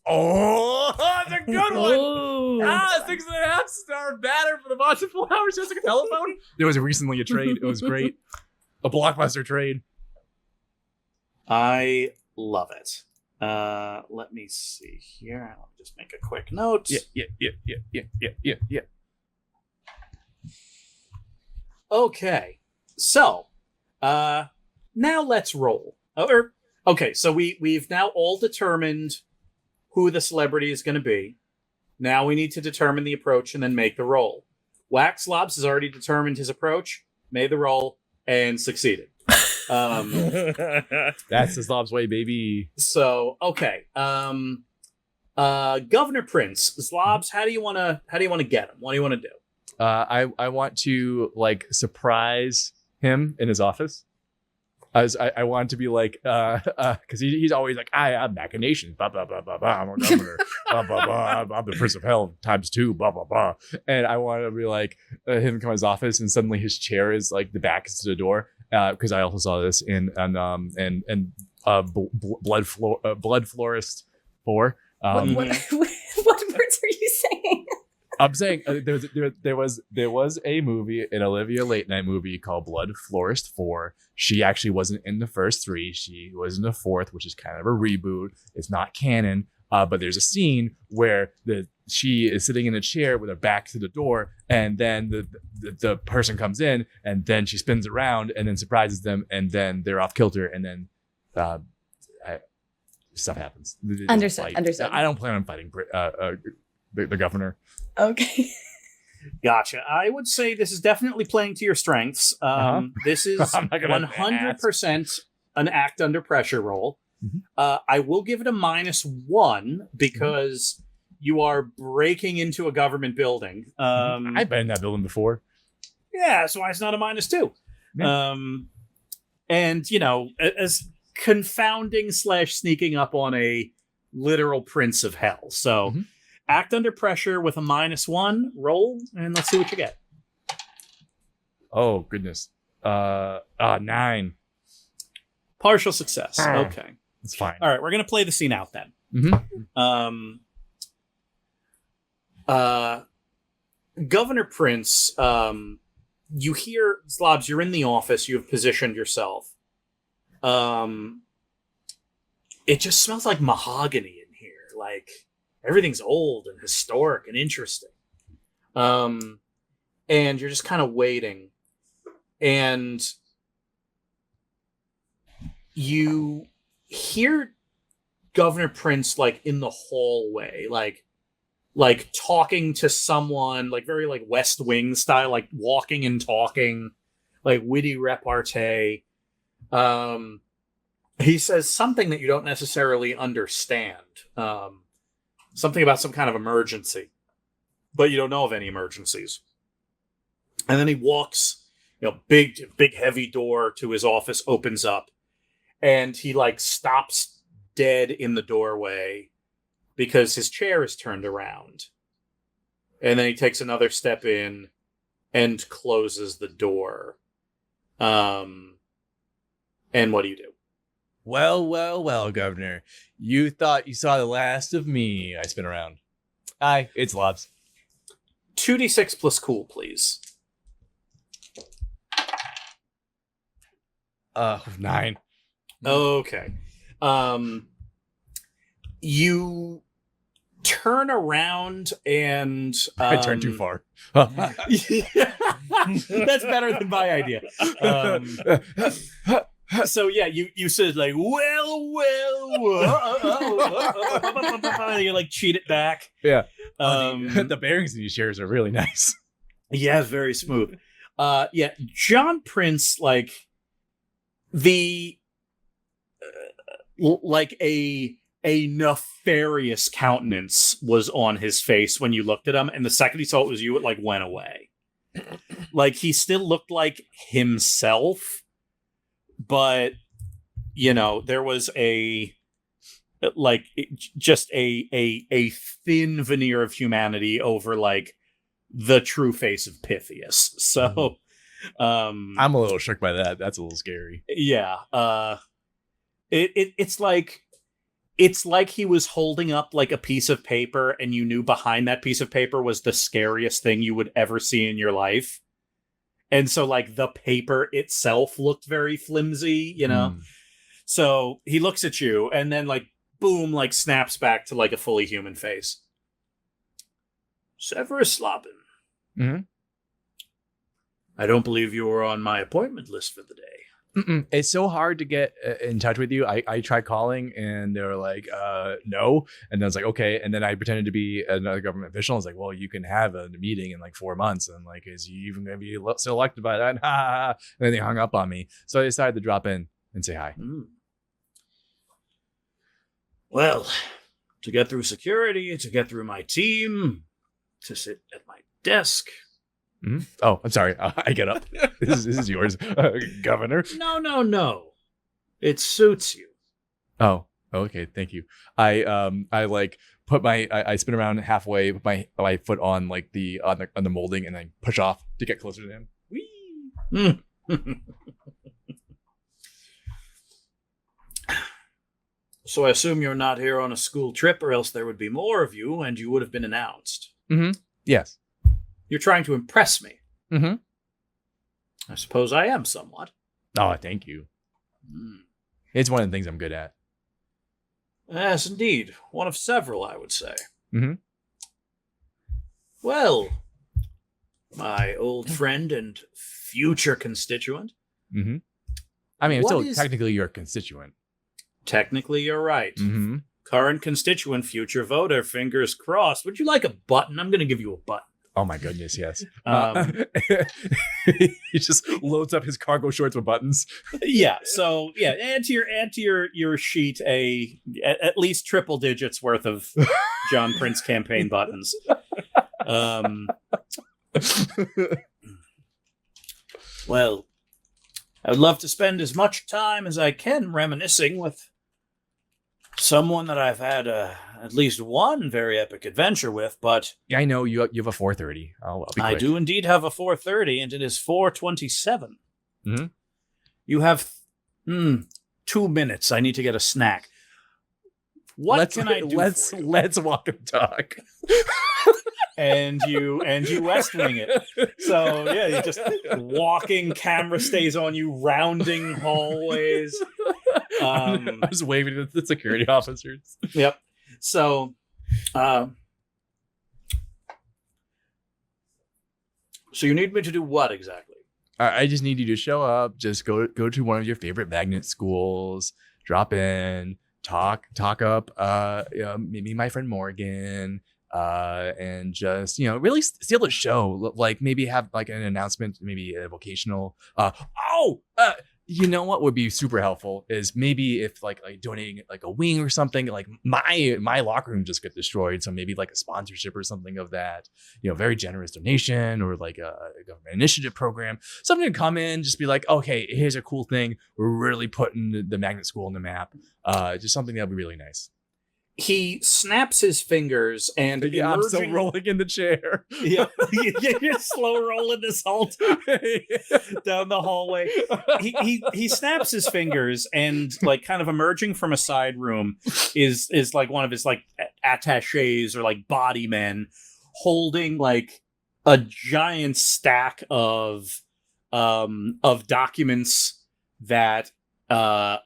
Oh, that's a good one. Oh. 6.5 star batter for the Boston Flowers. Jessica Telephone. There was recently a trade. It was great. A blockbuster trade. I love it. Let me see here. I'll just make a quick note. Yeah. Okay. So, now let's roll. Okay, so we've now all determined who the celebrity is going to be. Now we need to determine the approach and then make the roll. Wax Slobs has already determined his approach, made the roll, and succeeded. That's the Zlobs way, baby. So okay. Governor Prince, Zlobs, how do you want to get him? What do you want to do? I want to like surprise him in his office. I want to be like, because he's always like, I have machinations, blah blah blah blah blah. I'm a governor, blah blah blah. I'm the Prince of Hell ×2, blah blah blah. And I want to be like him come to his office, and suddenly his chair is like the back is to the door. Because I also saw this in Blood Florist 4. What words are you saying? I'm saying there was a movie, an Olivia Late Night movie called Blood Florist 4. She actually wasn't in the first 3. She was in the 4th, which is kind of a reboot. It's not canon, but there's a scene where she is sitting in a chair with her back to the door, and then the person comes in, and then she spins around and then surprises them, and then they're off kilter, and then stuff happens. Understood. I don't plan on fighting the governor. Okay. Gotcha. I would say this is definitely playing to your strengths. This is I'm not gonna 100% an act under pressure roll. Mhm. I will give it a -1 because you are breaking into a government building. I've been in that building before. Yeah, that's why it's not a -2. Yeah. And, you know, as confounding / sneaking up on a literal prince of hell. So Mhm. act under pressure with a -1, roll, and let's see what you get. Oh goodness. 9. Partial success. Okay. It's fine. All right, we're going to play the scene out then. Mhm. Governor Prince you hear, Zlobs, you're in the office, you have positioned yourself. It just smells like mahogany in here. Like, everything's old and historic and interesting. And you're just kind of waiting. And you hear Governor Prince, like, in the hallway, like talking to someone, like very like West Wing style, like walking and talking, like witty repartee. He says something that you don't necessarily understand. Something about some kind of emergency, but you don't know of any emergencies. And then he walks, big heavy door to his office opens up, and he like stops dead in the doorway because his chair is turned around. And then he takes another step in and closes the door. And what do you do? Well, Governor. You thought you saw the last of me. I spin around. Hi, it's Zlobs. 2d6 plus cool, please. 9. Okay. You turn around and... I turned too far. That's better than my idea. So yeah, you said like, you like cheat it back. Yeah. The bearings in these chairs are really nice. Yeah, very smooth. Yeah, John Prince, like the like a nefarious countenance was on his face when you looked at him, and the second he saw it was you, it like went away. Like he still looked like himself, but there was just a thin veneer of humanity over like the true face of Pythias. So I'm a little shook by that. That's a little scary. Yeah. It's like he was holding up like a piece of paper, and you knew behind that piece of paper was the scariest thing you would ever see in your life. And so like the paper itself looked very flimsy, So he looks at you and then like, boom, like snaps back to like a fully human face. Severus Slobin. Mm-hmm. I don't believe you were on my appointment list for the day. Mm-mm. It's so hard to get in touch with you. I tried calling and they were like, no. And then I was like, okay. And then I pretended to be another government official. I was like, well, you can have a meeting in like 4 months. And like, is he even going to be still elected by that? And then they hung up on me. So I decided to drop in and say hi. Well, to get through security, to get through my team, to sit at my desk. Mm-hmm. Oh, I'm sorry. I get up. This is yours, Governor. No. It suits you. Oh, okay. Thank you. I like put I spin around halfway, put my foot on like on the molding, and then push off to get closer to him. Whee! So I assume you're not here on a school trip, or else there would be more of you, and you would have been announced. Mm-hmm. Yes. You're trying to impress me. Mm-hmm. I suppose I am somewhat. Oh, thank you. It's one of the things I'm good at. Yes, indeed. One of several, I would say. Mm-hmm. Well, my old friend and future constituent. Mm-hmm. I mean, I'm What still is- technically your constituent. Technically, you're right. Mm-hmm. Current constituent, future voter, fingers crossed. Would you like a button? I'm going to give you a button. Oh my goodness, yes. Um, He just loads up his cargo shorts with buttons. Yeah, so yeah, add to your sheet at least triple digits worth of John Prince campaign buttons. Well, I would love to spend as much time as I can reminiscing with someone that I've had at least one very epic adventure with, but Yeah, I know you have a 4:30. I'll be I quick. do indeed have a 4:30, and it is 4:27. Mhm. You have 2 minutes. I need to get a snack. What can I do for you? Let's walk and talk. and you West Wing it. So yeah, you just walking, camera stays on you, rounding hallways. I was waving at the security officers. Yep. So, so you need me to do what exactly? I just need you to show up. Just go to one of your favorite magnet schools. Drop in, talk up. Maybe my friend Morgan. And just really steal the show. Like maybe have like an announcement, maybe a vocational. You know what would be super helpful is maybe if like donating like a wing or something. Like my locker room just got destroyed, so maybe like a sponsorship or something of that. Very generous donation or like a government initiative program. Something to come in, just be like, okay, here's a cool thing. We're really putting the magnet school on the map. Just something that'd be really nice. He snaps his fingers and I'm still rolling in the chair. Yeah, you're slow rolling this whole time down the hallway. He snaps his fingers and like kind of emerging from a side room is like one of his like attachés or like body men holding like a giant stack of documents that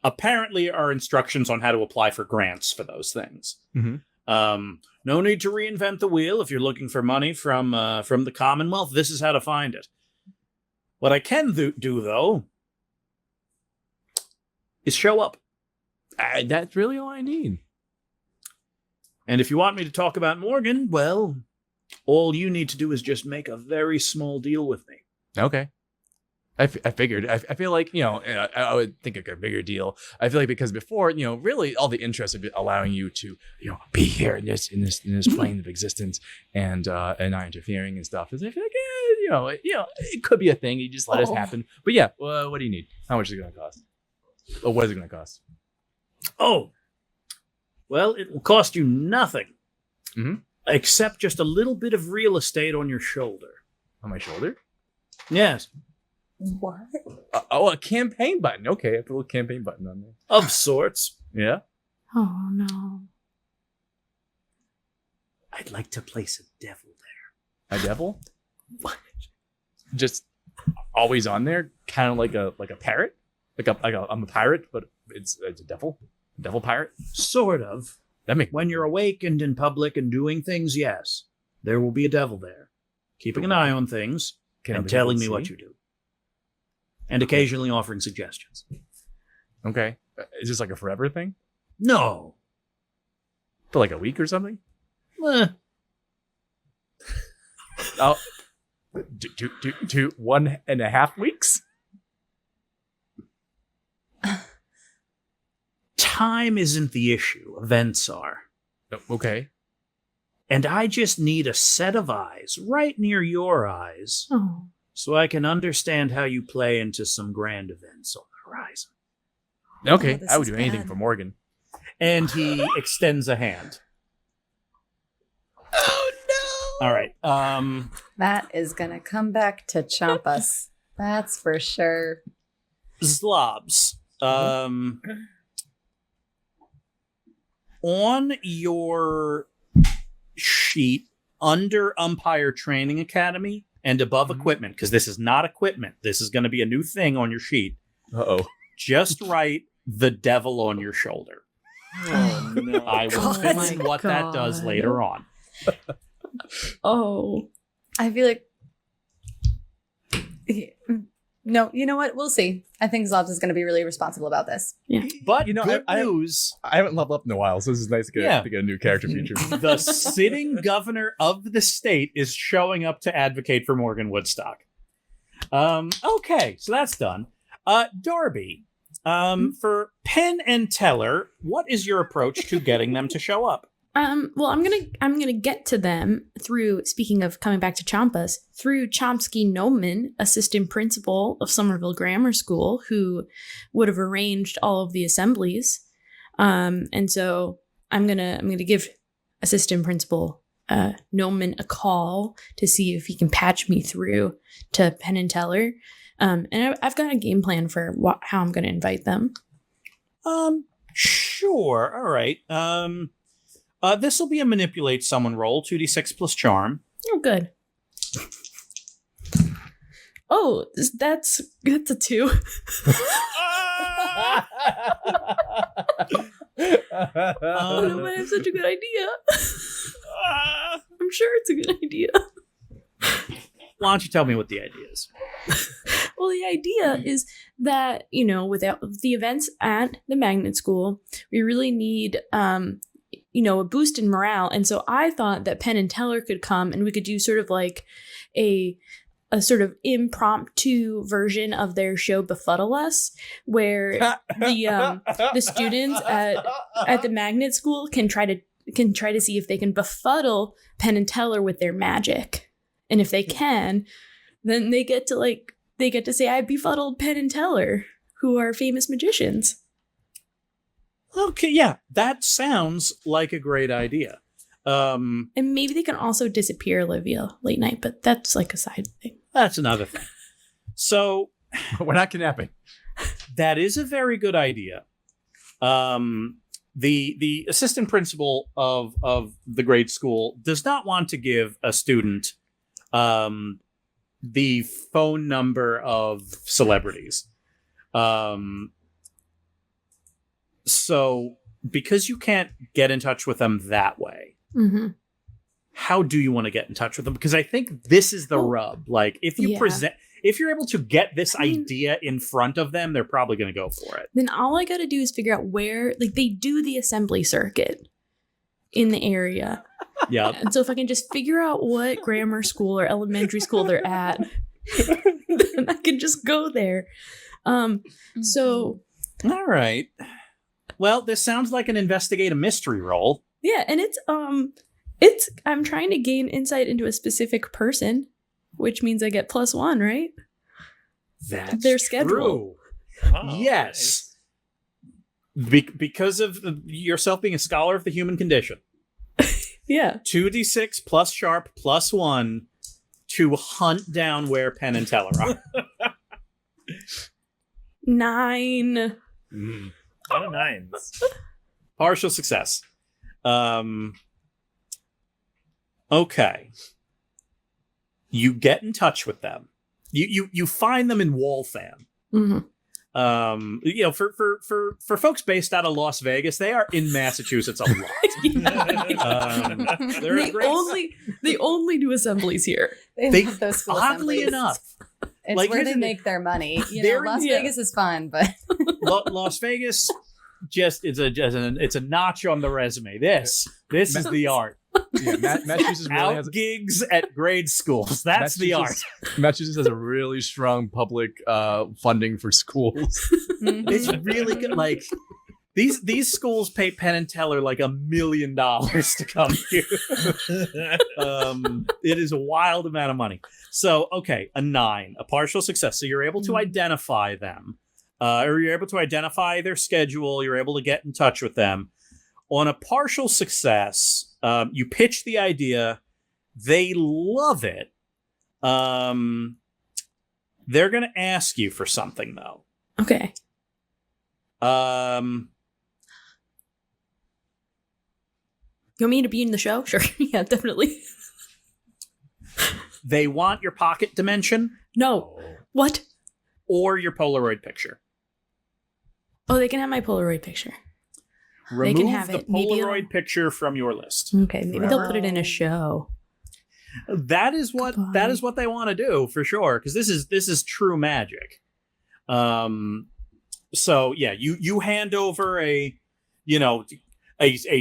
apparently are instructions on how to apply for grants for those things. Mm-hmm. No need to reinvent the wheel. If you're looking for money from the Commonwealth, this is how to find it. What I can do though, is show up. That's really all I need. And if you want me to talk about Morgan, well, all you need to do is just make a very small deal with me. Okay. I figured. I feel like, I would think like a bigger deal. I feel like because before, really all the interest of allowing you to, be here in this plane of existence and not interfering and stuff is I feel like, it could be a thing. You just let us happen. But yeah, what do you need? How much is it going to cost? Or what is it going to cost? Oh, well, it will cost you nothing. Mm-hmm. Except just a little bit of real estate on your shoulder. On my shoulder? Yes. What? A campaign button. Okay, I put a little campaign button on there. Of sorts. Yeah. Oh no. I'd like to place a devil there. A devil? What? Just always on there, kind of like a parrot. I'm a pirate, but it's a devil. A devil pirate. Sort of. When you're awake and in public and doing things, yes, there will be a devil there, keeping an eye on things and telling me what you do. And occasionally offering suggestions. Okay. Is this like a forever thing? No. For like a week or something? Eh. Oh, 1.5 weeks? Time isn't the issue. Events are. Okay. And I just need a set of eyes right near your eyes. Oh. So I can understand how you play into some grand events on the horizon. Okay, this I would is do anything bad. for Morgan. And he extends a hand. Oh no! All right. That is gonna come back to chomp us. That's for sure. Zlobs. On your sheet under Umpire Training Academy and above equipment, because this is not equipment, this is going to be a new thing on your sheet. Uh-oh. Just write the devil on your shoulder. Oh no! I will God. fill in what that does God. later on. Oh. I feel like. No, you know what? We'll see. I think Zlobs is going to be really responsible about this. But I news. I haven't leveled up in a while, so this is nice to get a new character feature. The sitting governor of the state is showing up to advocate for Morgan Woodstock. Okay, so that's done. Darby, for Penn and Teller, what is your approach to getting them to show up? Well, I'm gonna get to them through, speaking of coming back to Champas, through Chomsky Noman, assistant principal of Somerville Grammar School, who would have arranged all of the assemblies. And so I'm gonna give assistant principal Noman a call to see if he can patch me through to Penn and Teller. And I've got a game plan for how I'm gonna invite them. Sure. All right. This will be a manipulate someone roll, 2d6 plus charm. Oh, good. Oh, that's a 2. Oh, no, I have such a good idea. I'm sure it's a good idea. Why don't you tell me what the idea is? Well, the idea is that, without the events at the magnet school, we really need, a boost in morale. And so I thought that Penn and Teller could come and we could do sort of like a sort of impromptu version of their show Befuddle Us, where the students at the magnet school can try to see if they can befuddle Penn and Teller with their magic. And if they can, then they get to say, I befuddled Penn and Teller, who are famous magicians. Okay, yeah, that sounds like a great idea. And maybe they can also disappear Olivia late night, but that's like a side thing. That's another thing. So We're not kidnapping. that is a very good idea. The assistant principal of the grade school does not want to give a student the phone number of celebrities. So because you can't get in touch with them that way, Mm-hmm. how do you want to get in touch with them? Because I think this is the rub. Like if you if you're able to get this idea in front of them, they're probably going to go for it. Then all I got to do is figure out where, like, they do the assembly circuit in the area. Yeah. And so if I can just figure out what grammar school or elementary school they're at, then I can just go there. So All right. Well, this sounds like an investigate a mystery roll. yeah, and it's I'm trying to gain insight into a specific person, which means I get +1, right? That's Their schedule. true. Oh, Yes. Because of yourself being a scholar of the human condition. Yeah. 2d6 plus sharp plus 1 to hunt down where Penn and Teller are. 9. Out of 9s. Partial success. Okay. You get in touch with them. You find them in Waltham. Mm-hmm. For folks based out of Las Vegas, they are in Massachusetts a lot. They're a great- They only do assemblies here. They- love those school oddly assemblies. enough, It's like, where here's they the- make their money. They're- Las yeah. Vegas is fun, but Las Vegas just is it's a notch on the resume. This is the art. Yeah, Massachusetts really Out has gigs at grade schools. That's the art. Massachusetts has a really strong public funding for schools. It's really good. Like these schools pay Penn and Teller like $1 million to come here. It is a wild amount of money. So okay, a 9, a partial success. So you're able to identify them, or you're able to identify their schedule. You're able to get in touch with them. On a partial success, you pitch the idea. They love it. They're going to ask you for something, though. Okay. You want me to be in the show? Sure. Yeah, definitely. They want your pocket dimension No. What? or your Polaroid picture. Oh, they can have my Polaroid picture. Remove can have the it. Maybe Polaroid picture from your list. Okay, maybe they'll put it in a show. That is what they want to do for sure, because this is true magic. So yeah, you hand over a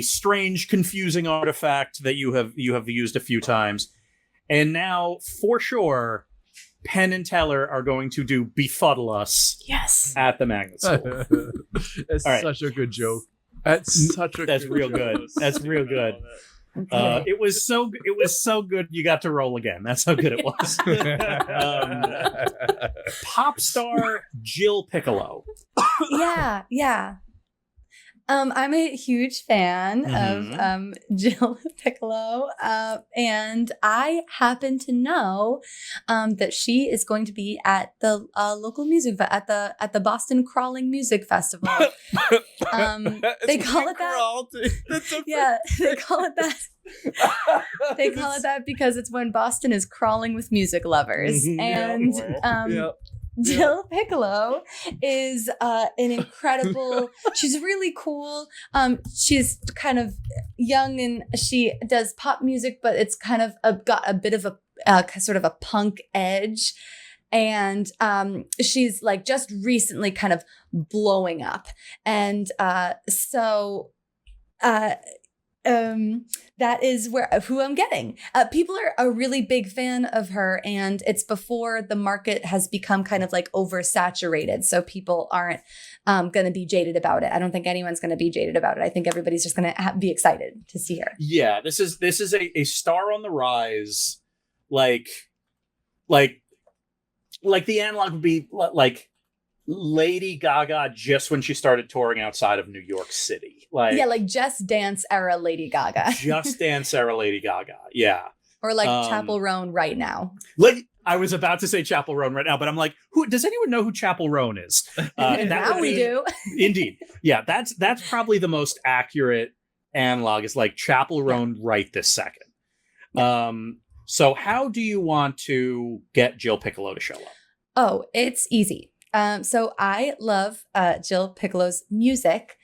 strange, confusing artifact that you have used a few times, and now for sure, Penn and Teller are going to do Befuddle Us Yes. at the magnet school. That's All right. such a good joke. That's such a That's good real joke. good. That's real good. It was so good you got to roll again. That's how good it was. Pop star Jill Piccolo. yeah. I'm a huge fan Mhm. of Jill Piccolo, and I happen to know that she is going to be at the local music at the Boston Crawling Music Festival. They call it that. That's so Yeah, they call it that. They call it that because it's when Boston is crawling with music lovers, Mhm. and Yeah. Jill Piccolo is an incredible. She's really cool. She's kind of young and she does pop music, but it's kind of got a bit of a sort of a punk edge. And she's like just recently kind of blowing up, and so. That is who I'm getting. People are a really big fan of her, and it's before the market has become kind of like oversaturated. So people aren't going to be jaded about it. I don't think anyone's going to be jaded about it. I think everybody's just going to be excited to see her. Yeah, this is a star on the rise, like the analog would be like Lady Gaga just when she started touring outside of New York City. Like, yeah, like Just Dance era Lady Gaga. Just Dance era Lady Gaga. Yeah. Or like Chapel Roan right now. Like, I was about to say Chapel Roan right now, but I'm like, who does anyone know who Chapel Roan is? That Now would we be- do. Indeed. Yeah, that's probably the most accurate analog is like Chapel Roan right this second. So how do you want to get Jill Piccolo to show up? Oh, it's easy. So I love Jill Piccolo's music.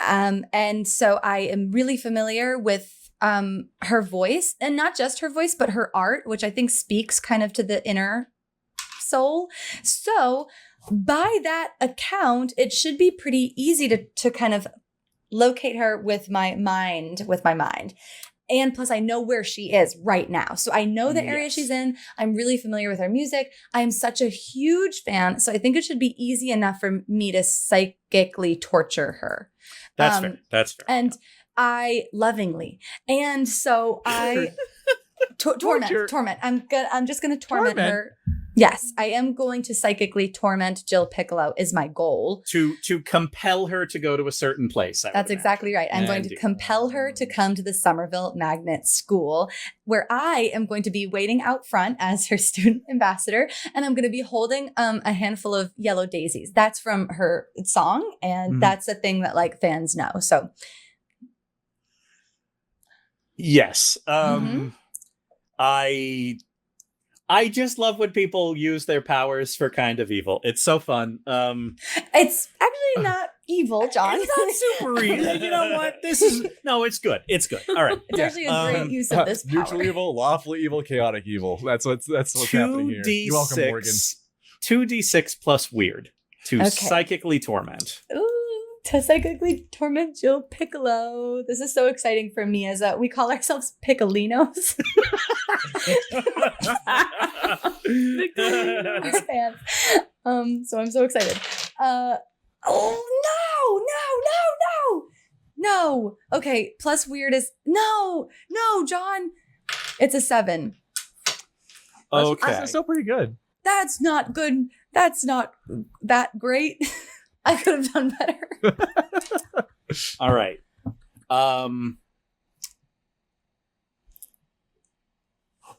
And so I am really familiar with her voice, and not just her voice, but her art, which I think speaks kind of to the inner soul. So by that account, it should be pretty easy to kind of locate her with my mind. And plus, I know where she is right now. So I know the area Yes. she's in. I'm really familiar with her music. I am such a huge fan. So I think it should be easy enough for me to psychically torture her. That's fair. That's fair. And I lovingly. And so I torment. I'm just going to torment her. Yes, I am going to psychically torment Jill Piccolo is my goal. To compel her to go to a certain place. That's exactly right. I'm going to Indeed. compel her to come to the Somerville Magnet School, where I am going to be waiting out front as her student ambassador, and I'm going to be holding a handful of yellow daisies. That's from her song, and Mhm. that's a thing that like fans know. So Yes. Mhm. I just love when people use their powers for kind of evil. It's so fun. it's actually not evil, John. It's not super evil. You know what? It's good. It's good. All right. It's actually a great use of this power. Neutral evil, lawfully evil, chaotic evil. That's what's happening here. You're welcome, Morgan. 2d6 plus weird to Okay. psychically torment. Ooh, to psychically torment Jill Piccolo. This is so exciting for me as we call ourselves Piccolinos. Piccolinos fans. So I'm so excited. No. Okay, plus weird is no, John. It's a 7. Okay. That's still pretty good. That's not good. That's not that great. I could have done better. All right.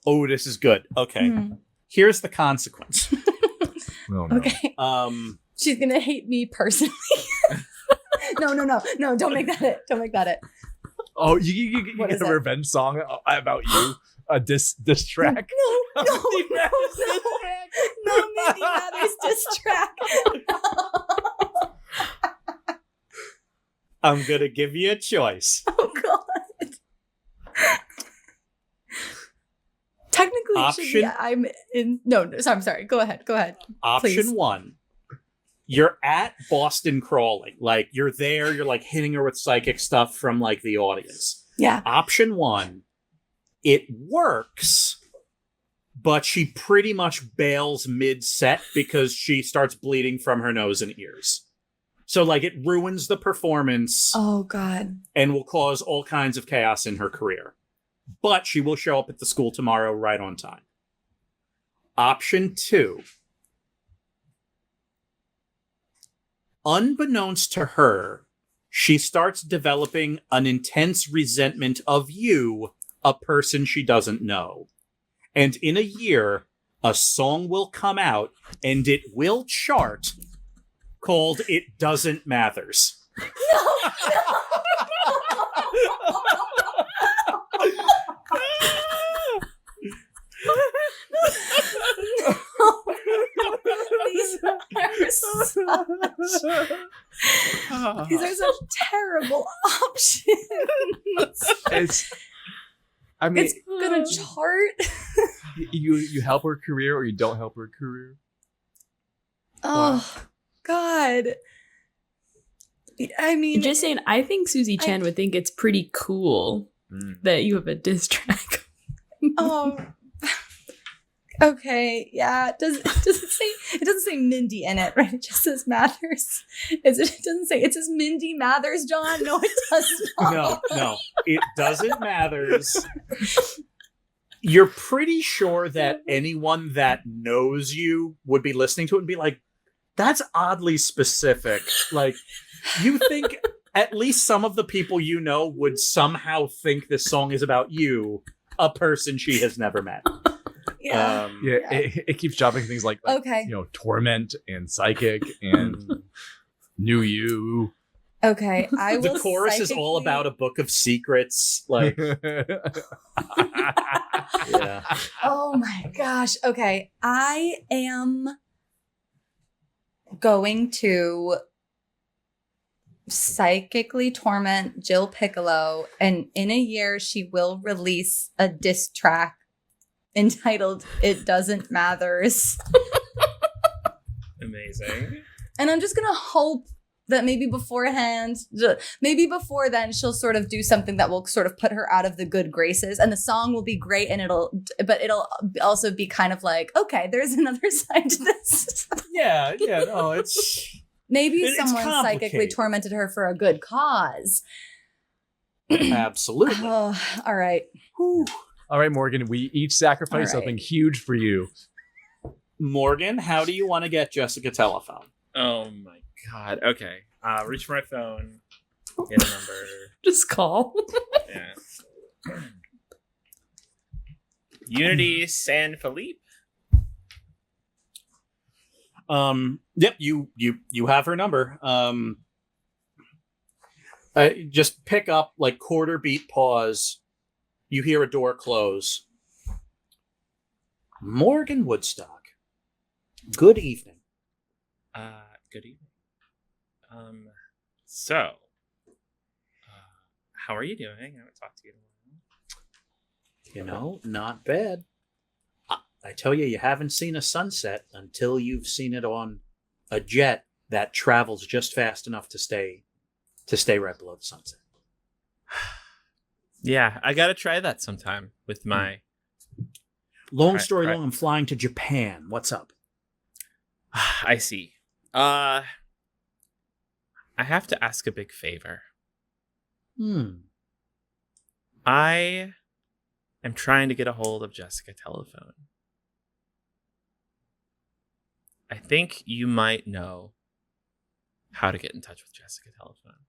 Oh, this is good. Okay. Hmm. Here's the consequence. No, no. Okay. She's gonna hate me personally. No. Don't make that it. Don't make that it. Oh, you What get is a it? revenge song about you, a diss track. No, Mindy Mathers diss track. I'm going to give you a choice. Oh God. Technically, it should be, Option- I'm in. No, I'm sorry. Go ahead. Option Please. 1. You're at Boston Crawling. Like, you're there. You're, like, hitting her with psychic stuff from, like, the audience. Yeah. Option 1. It works, but she pretty much bails mid-set because she starts bleeding from her nose and ears. So, like, it ruins the performance Oh God. and will cause all kinds of chaos in her career. But she will show up at the school tomorrow right on time. Option 2. Unbeknownst to her, she starts developing an intense resentment of you, a person she doesn't know. And in a year, a song will come out and it will chart called It Doesn't Matters. These are such terrible options. It's Gonna chart. you help her career or you don't help her career. Oh God. I mean, Just saying, I think Susie Chan would think it's pretty cool that you have a diss track. oh. Okay, yeah. Does it doesn't say Mindy in it, right? It just says Mathers. It doesn't say it says Mindy Mathers, John. No, it does not. No, it doesn't matters. You're pretty sure that anyone that knows you would be listening to it and be like, that's oddly specific. Like, you think at least some of the people you know would somehow think this song is about you, a person she has never met. Yeah. It keeps dropping things like Okay. torment and psychic and new you. Okay, I will. The chorus is all about a book of secrets. Like, yeah. Oh my gosh. Okay, I am going to psychically torment Jill Piccolo, and in a year she will release a diss track entitled "It Doesn't Matters." Amazing. And I'm just gonna hope that maybe before then she'll sort of do something that will sort of put her out of the good graces, and the song will be great, and it'll also be kind of like, okay, there's another side to this. Yeah, no, it's... Maybe It's someone psychically complicated. tormented her for a good cause. Absolutely. Oh, all right. Whew. All right, Morgan, we each sacrifice All right. something huge for you. Morgan, how do you want to get Jessica telephone? Oh my god. Okay. Reach for my phone. Get a number. Just call. Yeah. Unity San Felipe. Yep, you have her number. Just pick up, like, quarter beat pause. You hear a door close. Morgan Woodstock. Good evening. Good evening. So, how are you doing? I haven't talked to you in a while. Not bad. I tell you, you haven't seen a sunset until you've seen it on a jet that travels just fast enough to stay right below the sunset. Yeah, I gotta try that sometime with my. Long Right, story right. long, I'm flying to Japan. What's up? I see. I have to ask a big favor. I am trying to get a hold of Jessica Telephone. I think you might know how to get in touch with Jessica Telephone.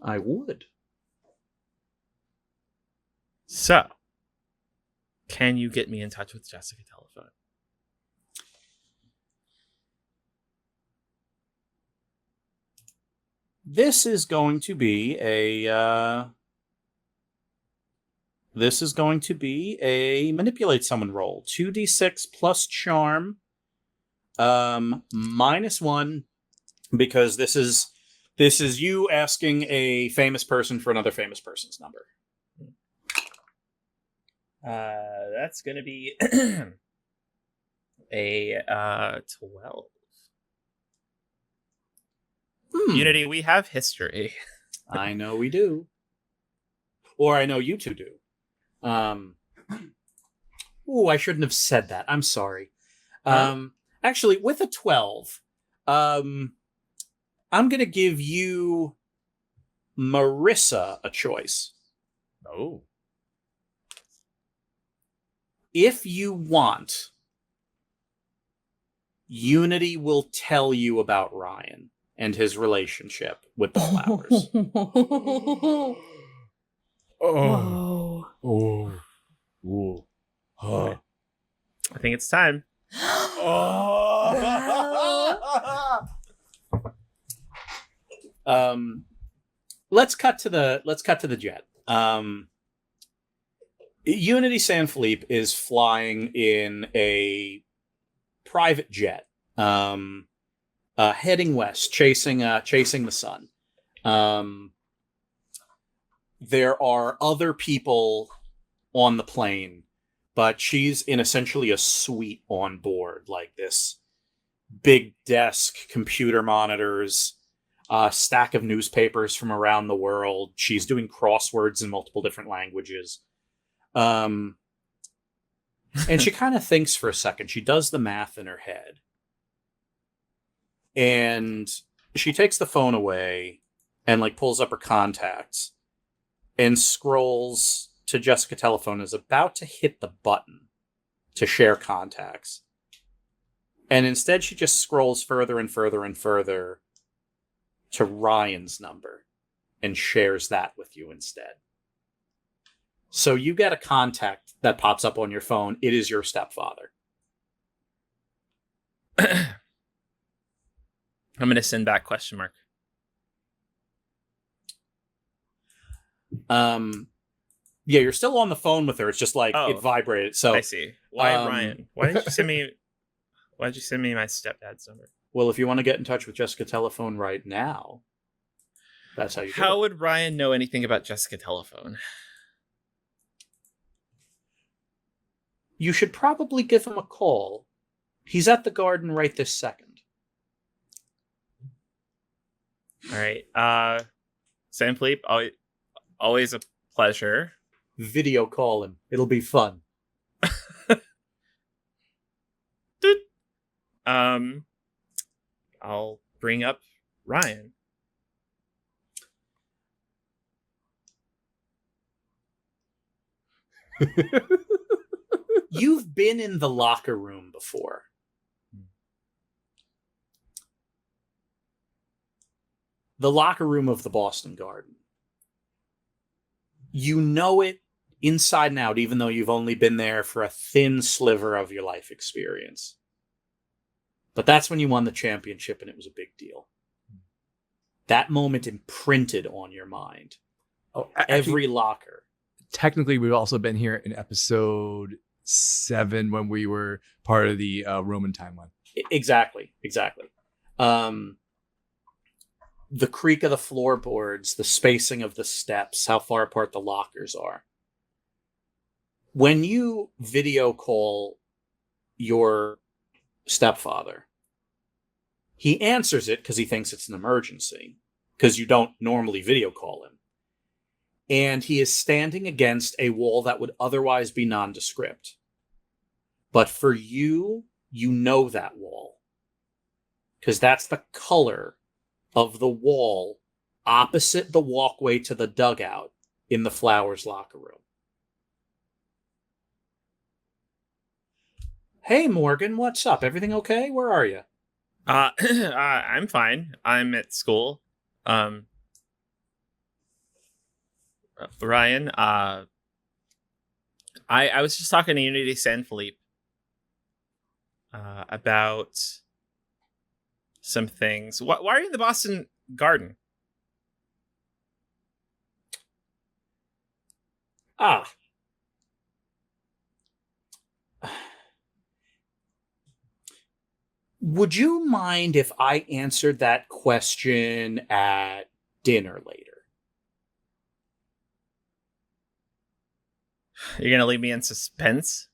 I would. So, can you get me in touch with Jessica Telephone? This is going to be a manipulate someone roll. 2d6 plus charm. -1, because this is you asking a famous person for another famous person's number. That's gonna be a 12. Unity, we have history. I know we do. Or I know you two do. Ooh, I shouldn't have said that. I'm sorry. Actually, with a 12, I'm going to give you Marissa a choice. Oh. If you want, Unity will tell you about Ryan. and his relationship with the flowers. Oh. Whoa. Oh. Oh. I think it's time. Let's cut to the jet. Unity San Felipe is flying in a private jet, heading west, chasing the sun. There are other people on the plane, but she's in essentially a suite on board, like this big desk, computer monitors, stack of newspapers from around the world. She's doing crosswords in multiple different languages. And she kind of thinks for a second. She does the math in her head. And she takes the phone away and like pulls up her contacts and scrolls to Jessica Telephone, is about to hit the button to share contacts. And instead she just scrolls further and further and further to Ryan's number and shares that with you instead. So you get a contact that pops up on your phone. It is your stepfather. I'm going to send back question mark. Yeah, you're still on the phone with her. It's just like it vibrated. So I see. Why Ryan? Why did you send me my stepdad's number? Well, if you want to get in touch with Jessica Telephone right now, that's how you do it. How would Ryan know anything about Jessica Telephone? You should probably give him a call. He's at the garden right this second. All right. San Felipe, always a pleasure. Video call him. It'll be fun. I'll bring up Ryan. You've been in the locker room before. The locker room of the Boston Garden. You know it inside and out, even though you've only been there for a thin sliver of your life experience. But that's when you won the championship, and it was a big deal. That moment imprinted on your mind. Oh, Every locker. Technically, we've also been here in episode 7 when we were part of the Roman timeline. Exactly. The creak of the floorboards, the spacing of the steps, how far apart the lockers are. When you video call your stepfather, he answers it because he thinks it's an emergency, because you don't normally video call him. And he is standing against a wall that would otherwise be nondescript. But for you, you know that wall. Because that's the color of the wall opposite the walkway to the dugout in the Flowers locker room. Hey, Morgan, what's up? Everything okay? Where are you? I'm fine. I'm at school. Ryan, I was just talking to Unity San Felipe about some things. Why are you in the Boston Garden? Would you mind if I answered that question at dinner later? You're going to leave me in suspense?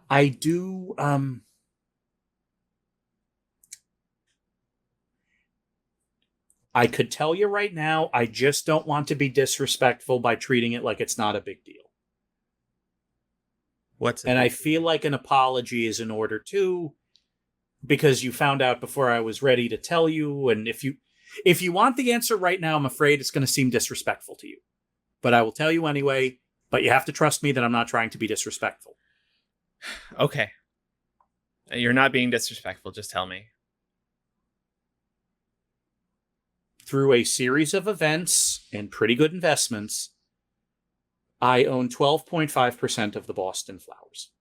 I do, I could tell you right now, I just don't want to be disrespectful by treating it like it's not a big deal. I feel like an apology is in order too, because you found out before I was ready to tell you, and if you want the answer right now, I'm afraid it's going to seem disrespectful to you. But I will tell you anyway, but you have to trust me that I'm not trying to be disrespectful. Okay. You're not being disrespectful, just tell me. through a series of events and pretty good investments, I own 12.5% of the Boston Flowers.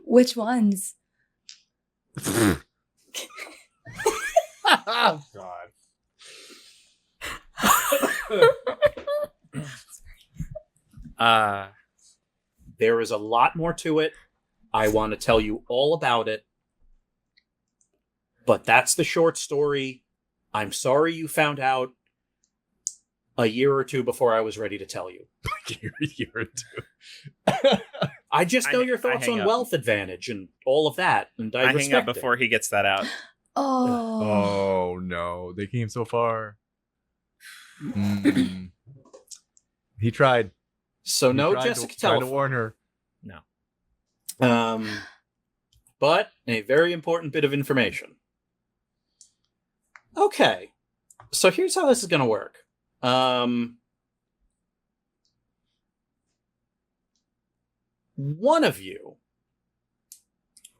Which ones? Oh, God. There is a lot more to it. I want to tell you all about it. But that's the short story. I'm sorry you found out a year or two before I was ready to tell you. A year or two. I just know your I thoughts hang on up. wealth advantage and all of that. And I hang up respect it. before he gets that out. Oh. Oh, no. They came so far. Mm. He tried. So He no tried Jessica tried to Telephone. warn her. No. But a very important bit of information. Okay. So here's how this is going to work. One of you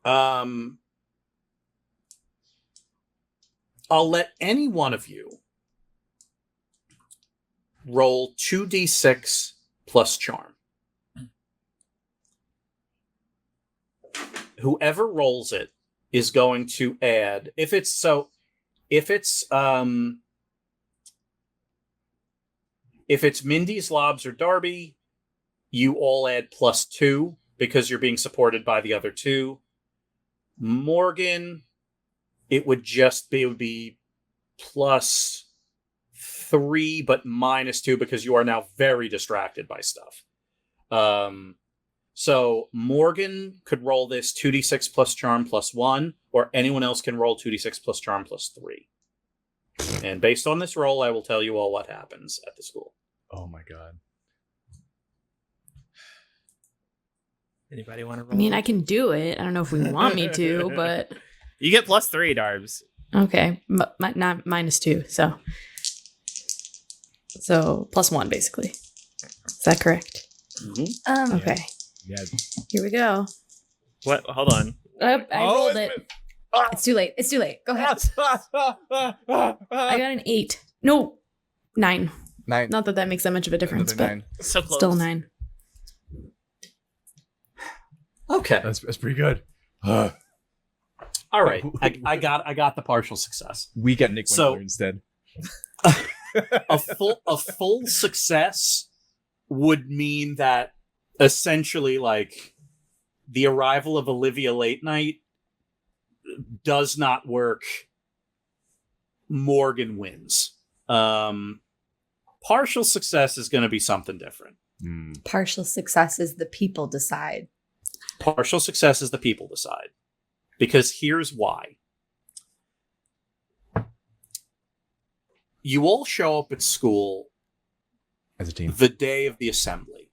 I'll let any one of you roll 2d6 plus charm. Whoever rolls it is going to add, if it's Mindy, Zlobs, or Darby, you all add +2 because you're being supported by the other two. Morgan, it would be +3, but -2 because you are now very distracted by stuff. So Morgan could roll this 2d6 plus charm +1, or anyone else can roll 2d6 plus charm +3. And based on this roll, I will tell you all what happens at the school. Oh, my God. Anybody want to roll? I mean, I can do it. I don't know if we want me to, but You get +3, Darbs. okay. Not -2, so +1 basically. Is that correct? Mm-hmm. Okay. Yeah. Here we go. What? Hold on. I rolled it. It's too late. It's too late. Go ahead. I got an 8. No, 9. 9. Not that makes that much of a difference, Another but 9. So close. still 9. Okay. That's pretty good. All right. I got the partial success. We get Nick So- Winkler instead. A full success would mean that essentially, like, the arrival of Olivia Late Night does not work. Morgan wins. Partial success is going to be something different. Partial success is the people decide. Partial success is the people decide. Because here's why. You all show up at school As a team. the day of the assembly.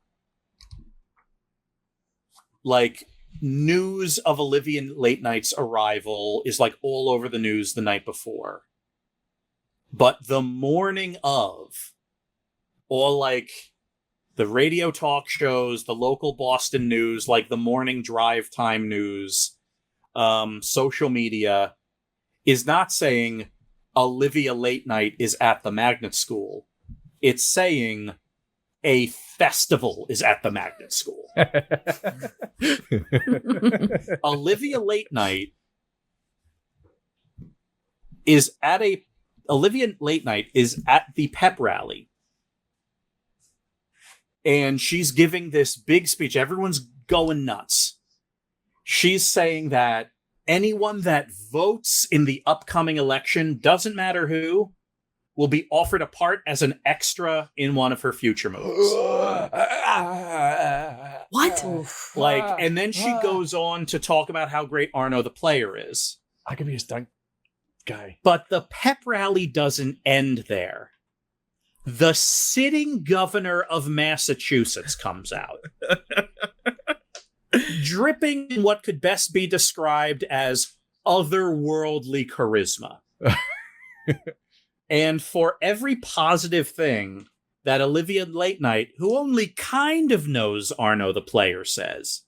Like, news of Olivia Late Night's arrival is like all over the news the night before. But the morning of, or like the radio talk shows, the local Boston news, like the morning drive time news, social media, is not saying Olivia Late Night is at the magnet school. It's saying a festival is at the magnet school. Olivia Late Night is at the pep rally. And she's giving this big speech. Everyone's going nuts. She's saying that anyone that votes in the upcoming election, doesn't matter who, will be offered a part as an extra in one of her future movies. What? Like, and then she goes on to talk about how great Arno the player is. I could be a stunt guy. But the pep rally doesn't end there. The sitting governor of Massachusetts comes out, dripping in what could best be described as otherworldly charisma. And for every positive thing that Olivia Late Night, who only kind of knows Arno the player, says,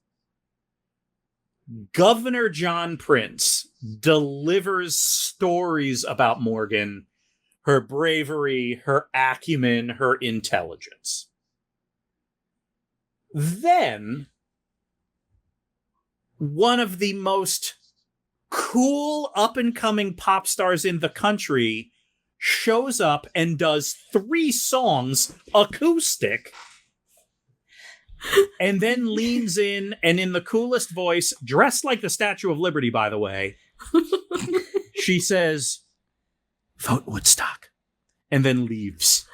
Governor John Prince delivers stories about Morgan, her bravery, her acumen, her intelligence. Then, one of the most cool up-and-coming pop stars in the country shows up and does 3 songs acoustic, and then leans in and in the coolest voice, dressed like the Statue of Liberty, by the way, she says, "Vote Woodstock," and then leaves.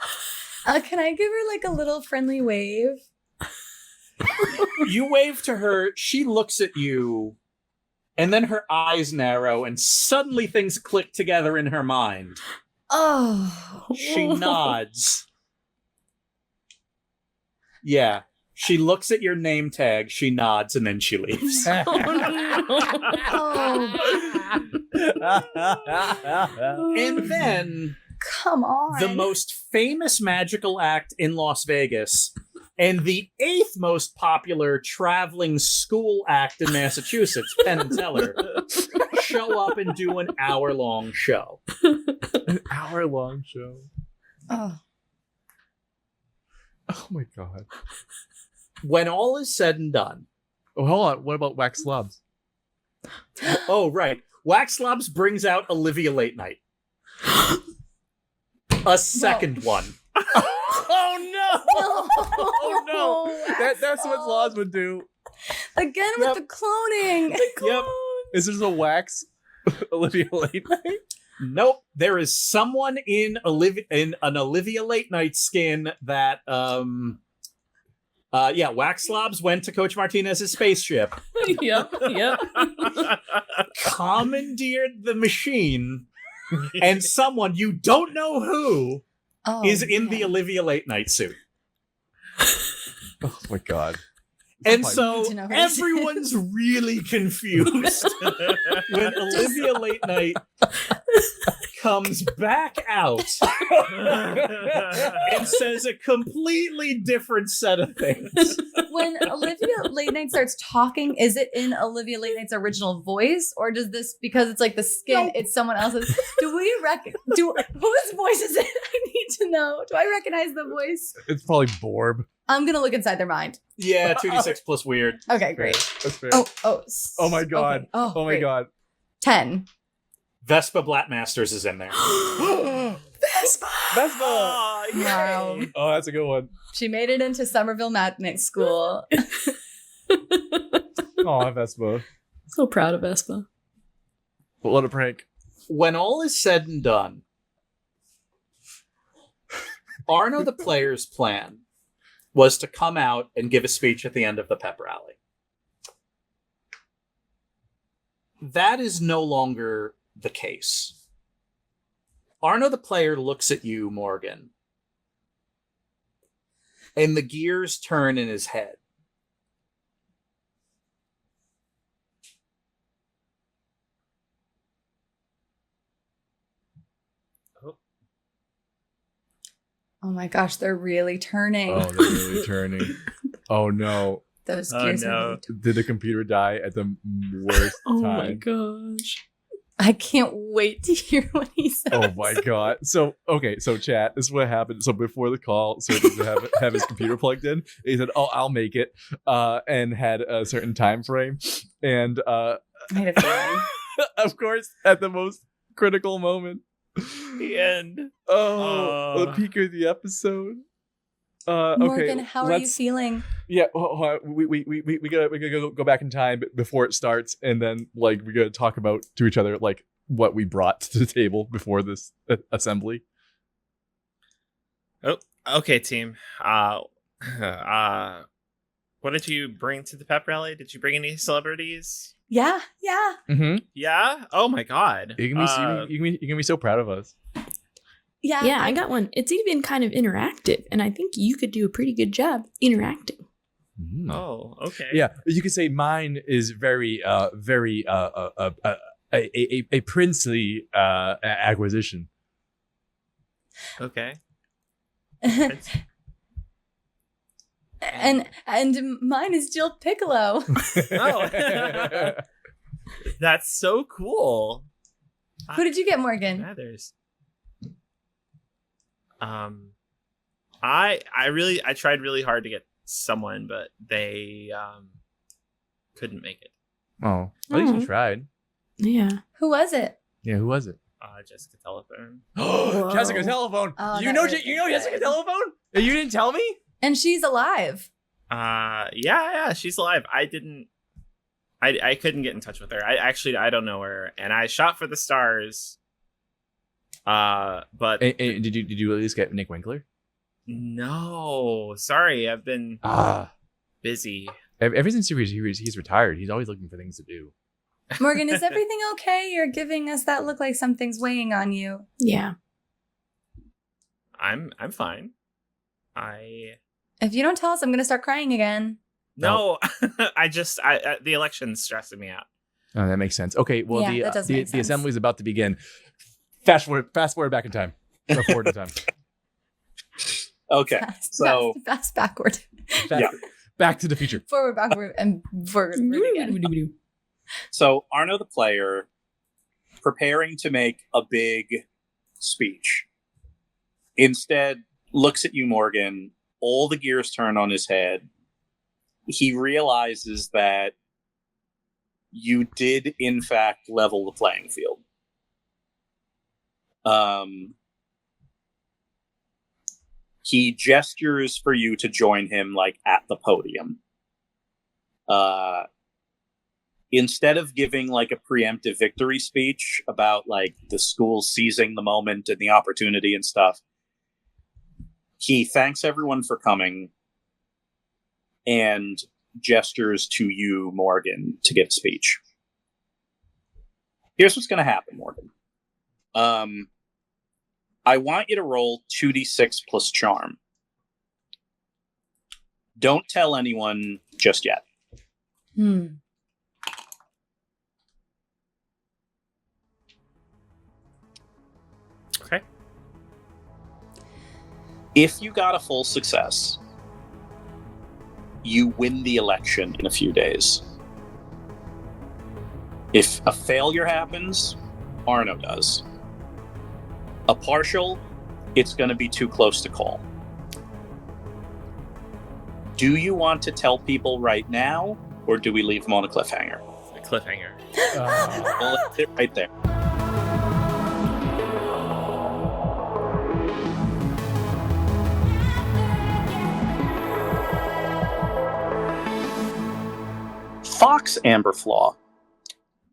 Can I give her like a little friendly wave? You wave to her, she looks at you, and then her eyes narrow, and suddenly things click together in her mind. Oh. She nods. Yeah. She looks at your name tag, she nods, and then she leaves. And then Come on. the most famous magical act in Las Vegas and the 8th most popular traveling school act in Massachusetts, Penn and Teller, show up and do an hour-long show. An hour-long show. Oh. Oh my god. When all is said and done. Oh, hold on. What about Wax Zlobs? Oh, right. Wax Zlobs brings out Olivia Late Night. A second one. Oh no! Oh no! That's what Zlobs would do. Again with the cloning. Yep. Is this a Wax Olivia Late Night? Nope. There is someone in an Olivia Late Night skin that Wax Slobs went to Coach Martinez's spaceship, Yep. commandeered the machine, and someone you don't know who is in the Olivia Late Night suit. Oh my god. And I so need to know who everyone's really confused when Olivia Late Night comes back out and says a completely different set of things. When Olivia Late Night starts talking, is it in Olivia Late Night's original voice, or does this, because it's like the skin, Nope. it's someone else's? Whose voice is it? I need to know. Do I recognize the voice? It's probably Borb. I'm gonna look inside their mind. Yeah, 2d6 plus weird. Okay, great. That's fair. Oh my god. Okay. Oh my great. god. 10. Vespa Blattmasters is in there. Vespa! Oh, yay. Wow. Oh, that's a good one. She made it into Somerville Magnet School. Oh, Vespa. So proud of Vespa. But what a prank. When all is said and done, Arno the player's plan was to come out and give a speech at the end of the pep rally. That is no longer the case. Arno the player looks at you, Morgan, and the gears turn in his head. Oh my gosh, they're really turning. Oh, they're really turning. Oh no. Those Oh, gears no. are really Did the computer die at the worst Oh time? my gosh. I can't wait to hear what he says. Oh my god. So chat, this is what happened. So before the call, so to have his computer plugged in, he said, "Oh, I'll make it," and had a certain time frame, and I had a feeling. of course, at the most critical moment, The end. oh, the peak of the episode. Morgan, okay, how are you feeling? Yeah, we gotta go back in time before it starts, and then like we gotta talk about to each other like what we brought to the table before this assembly. Oh, okay, team. What did you bring to the pep rally? Did you bring any celebrities? Yeah. Mm-hmm. Yeah. Oh my god. You can be so proud of us. Yeah. Yeah, I got one. It's even kind of interactive, and I think you could do a pretty good job interacting. Oh, okay. Yeah, you could say mine is very a princely acquisition. Okay. and mine is Jill Piccolo. Oh. That's so cool. Who did you get, Morgan? Others. I tried really hard to get someone, but they couldn't make it. Oh, at least you Aw. tried. Yeah. Who was it? Yeah, who was it? Jessica Telephone. Jessica Telephone. Oh, you that know, really you know is Jessica good. Telephone? And you didn't tell me? And she's alive. Yeah, she's alive. I couldn't get in touch with her. I don't know her, and I shot for the stars. But And did you at least get Nick Winkler? no, sorry, I've been busy. Ever since he's retired, he's always looking for things to do. Morgan, is everything okay? You're giving us that look like something's weighing on you. Yeah. I'm fine. If you don't tell us, I'm going to start crying again. No, the election's stressing me out. Oh, that makes sense. Okay, well, Yeah, that does make the sense. assembly is about to begin. Fast forward back in time. Go forward in time. Okay, so fast backward. Back to the future. Forward, backward, and forward again. So Arno the player, preparing to make a big speech, instead looks at you, Morgan. All the gears turn on his head. He realizes that you did, in fact, level the playing field. He gestures for you to join him, like, at the podium. Instead of giving like a preemptive victory speech about like the school seizing the moment and the opportunity and stuff, he thanks everyone for coming and gestures to you, Morgan, to give a speech. Here's what's going to happen, Morgan. I want you to roll 2d6 plus charm. Don't tell anyone just yet. Okay. If you got a full success, you win the election in a few days. If a failure happens, Arno does. A partial, it's going to be too close to call. Do you want to tell people right now, or do we leave them on a cliffhanger? A cliffhanger. Well, that's it right there. Fox Amberflaw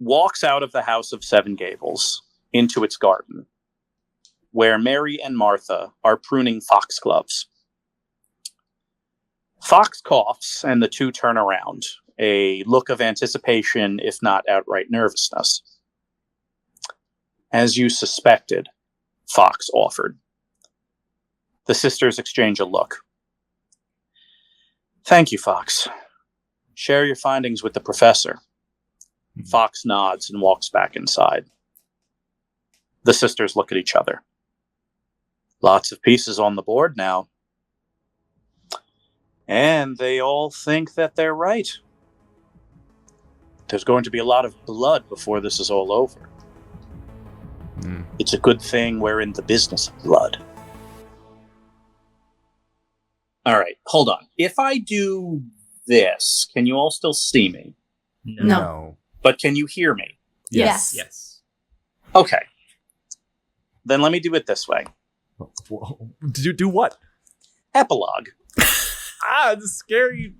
walks out of the House of Seven Gables into its garden, where Mary and Martha are pruning foxgloves. Fox coughs, and the two turn around, a look of anticipation, if not outright nervousness. As you suspected, Fox offered. The sisters exchange a look. Thank you, Fox. Share your findings with the professor. Fox nods and walks back inside. The sisters look at each other. Lots of pieces on the board now. And they all think that they're right. There's going to be a lot of blood before this is all over. It's a good thing we're in the business of blood. All right, hold on. If I do this, can you all still see me? No. But can you hear me? Yes. Yes. Okay. Then let me do it this way. Do what? Epilogue. The scary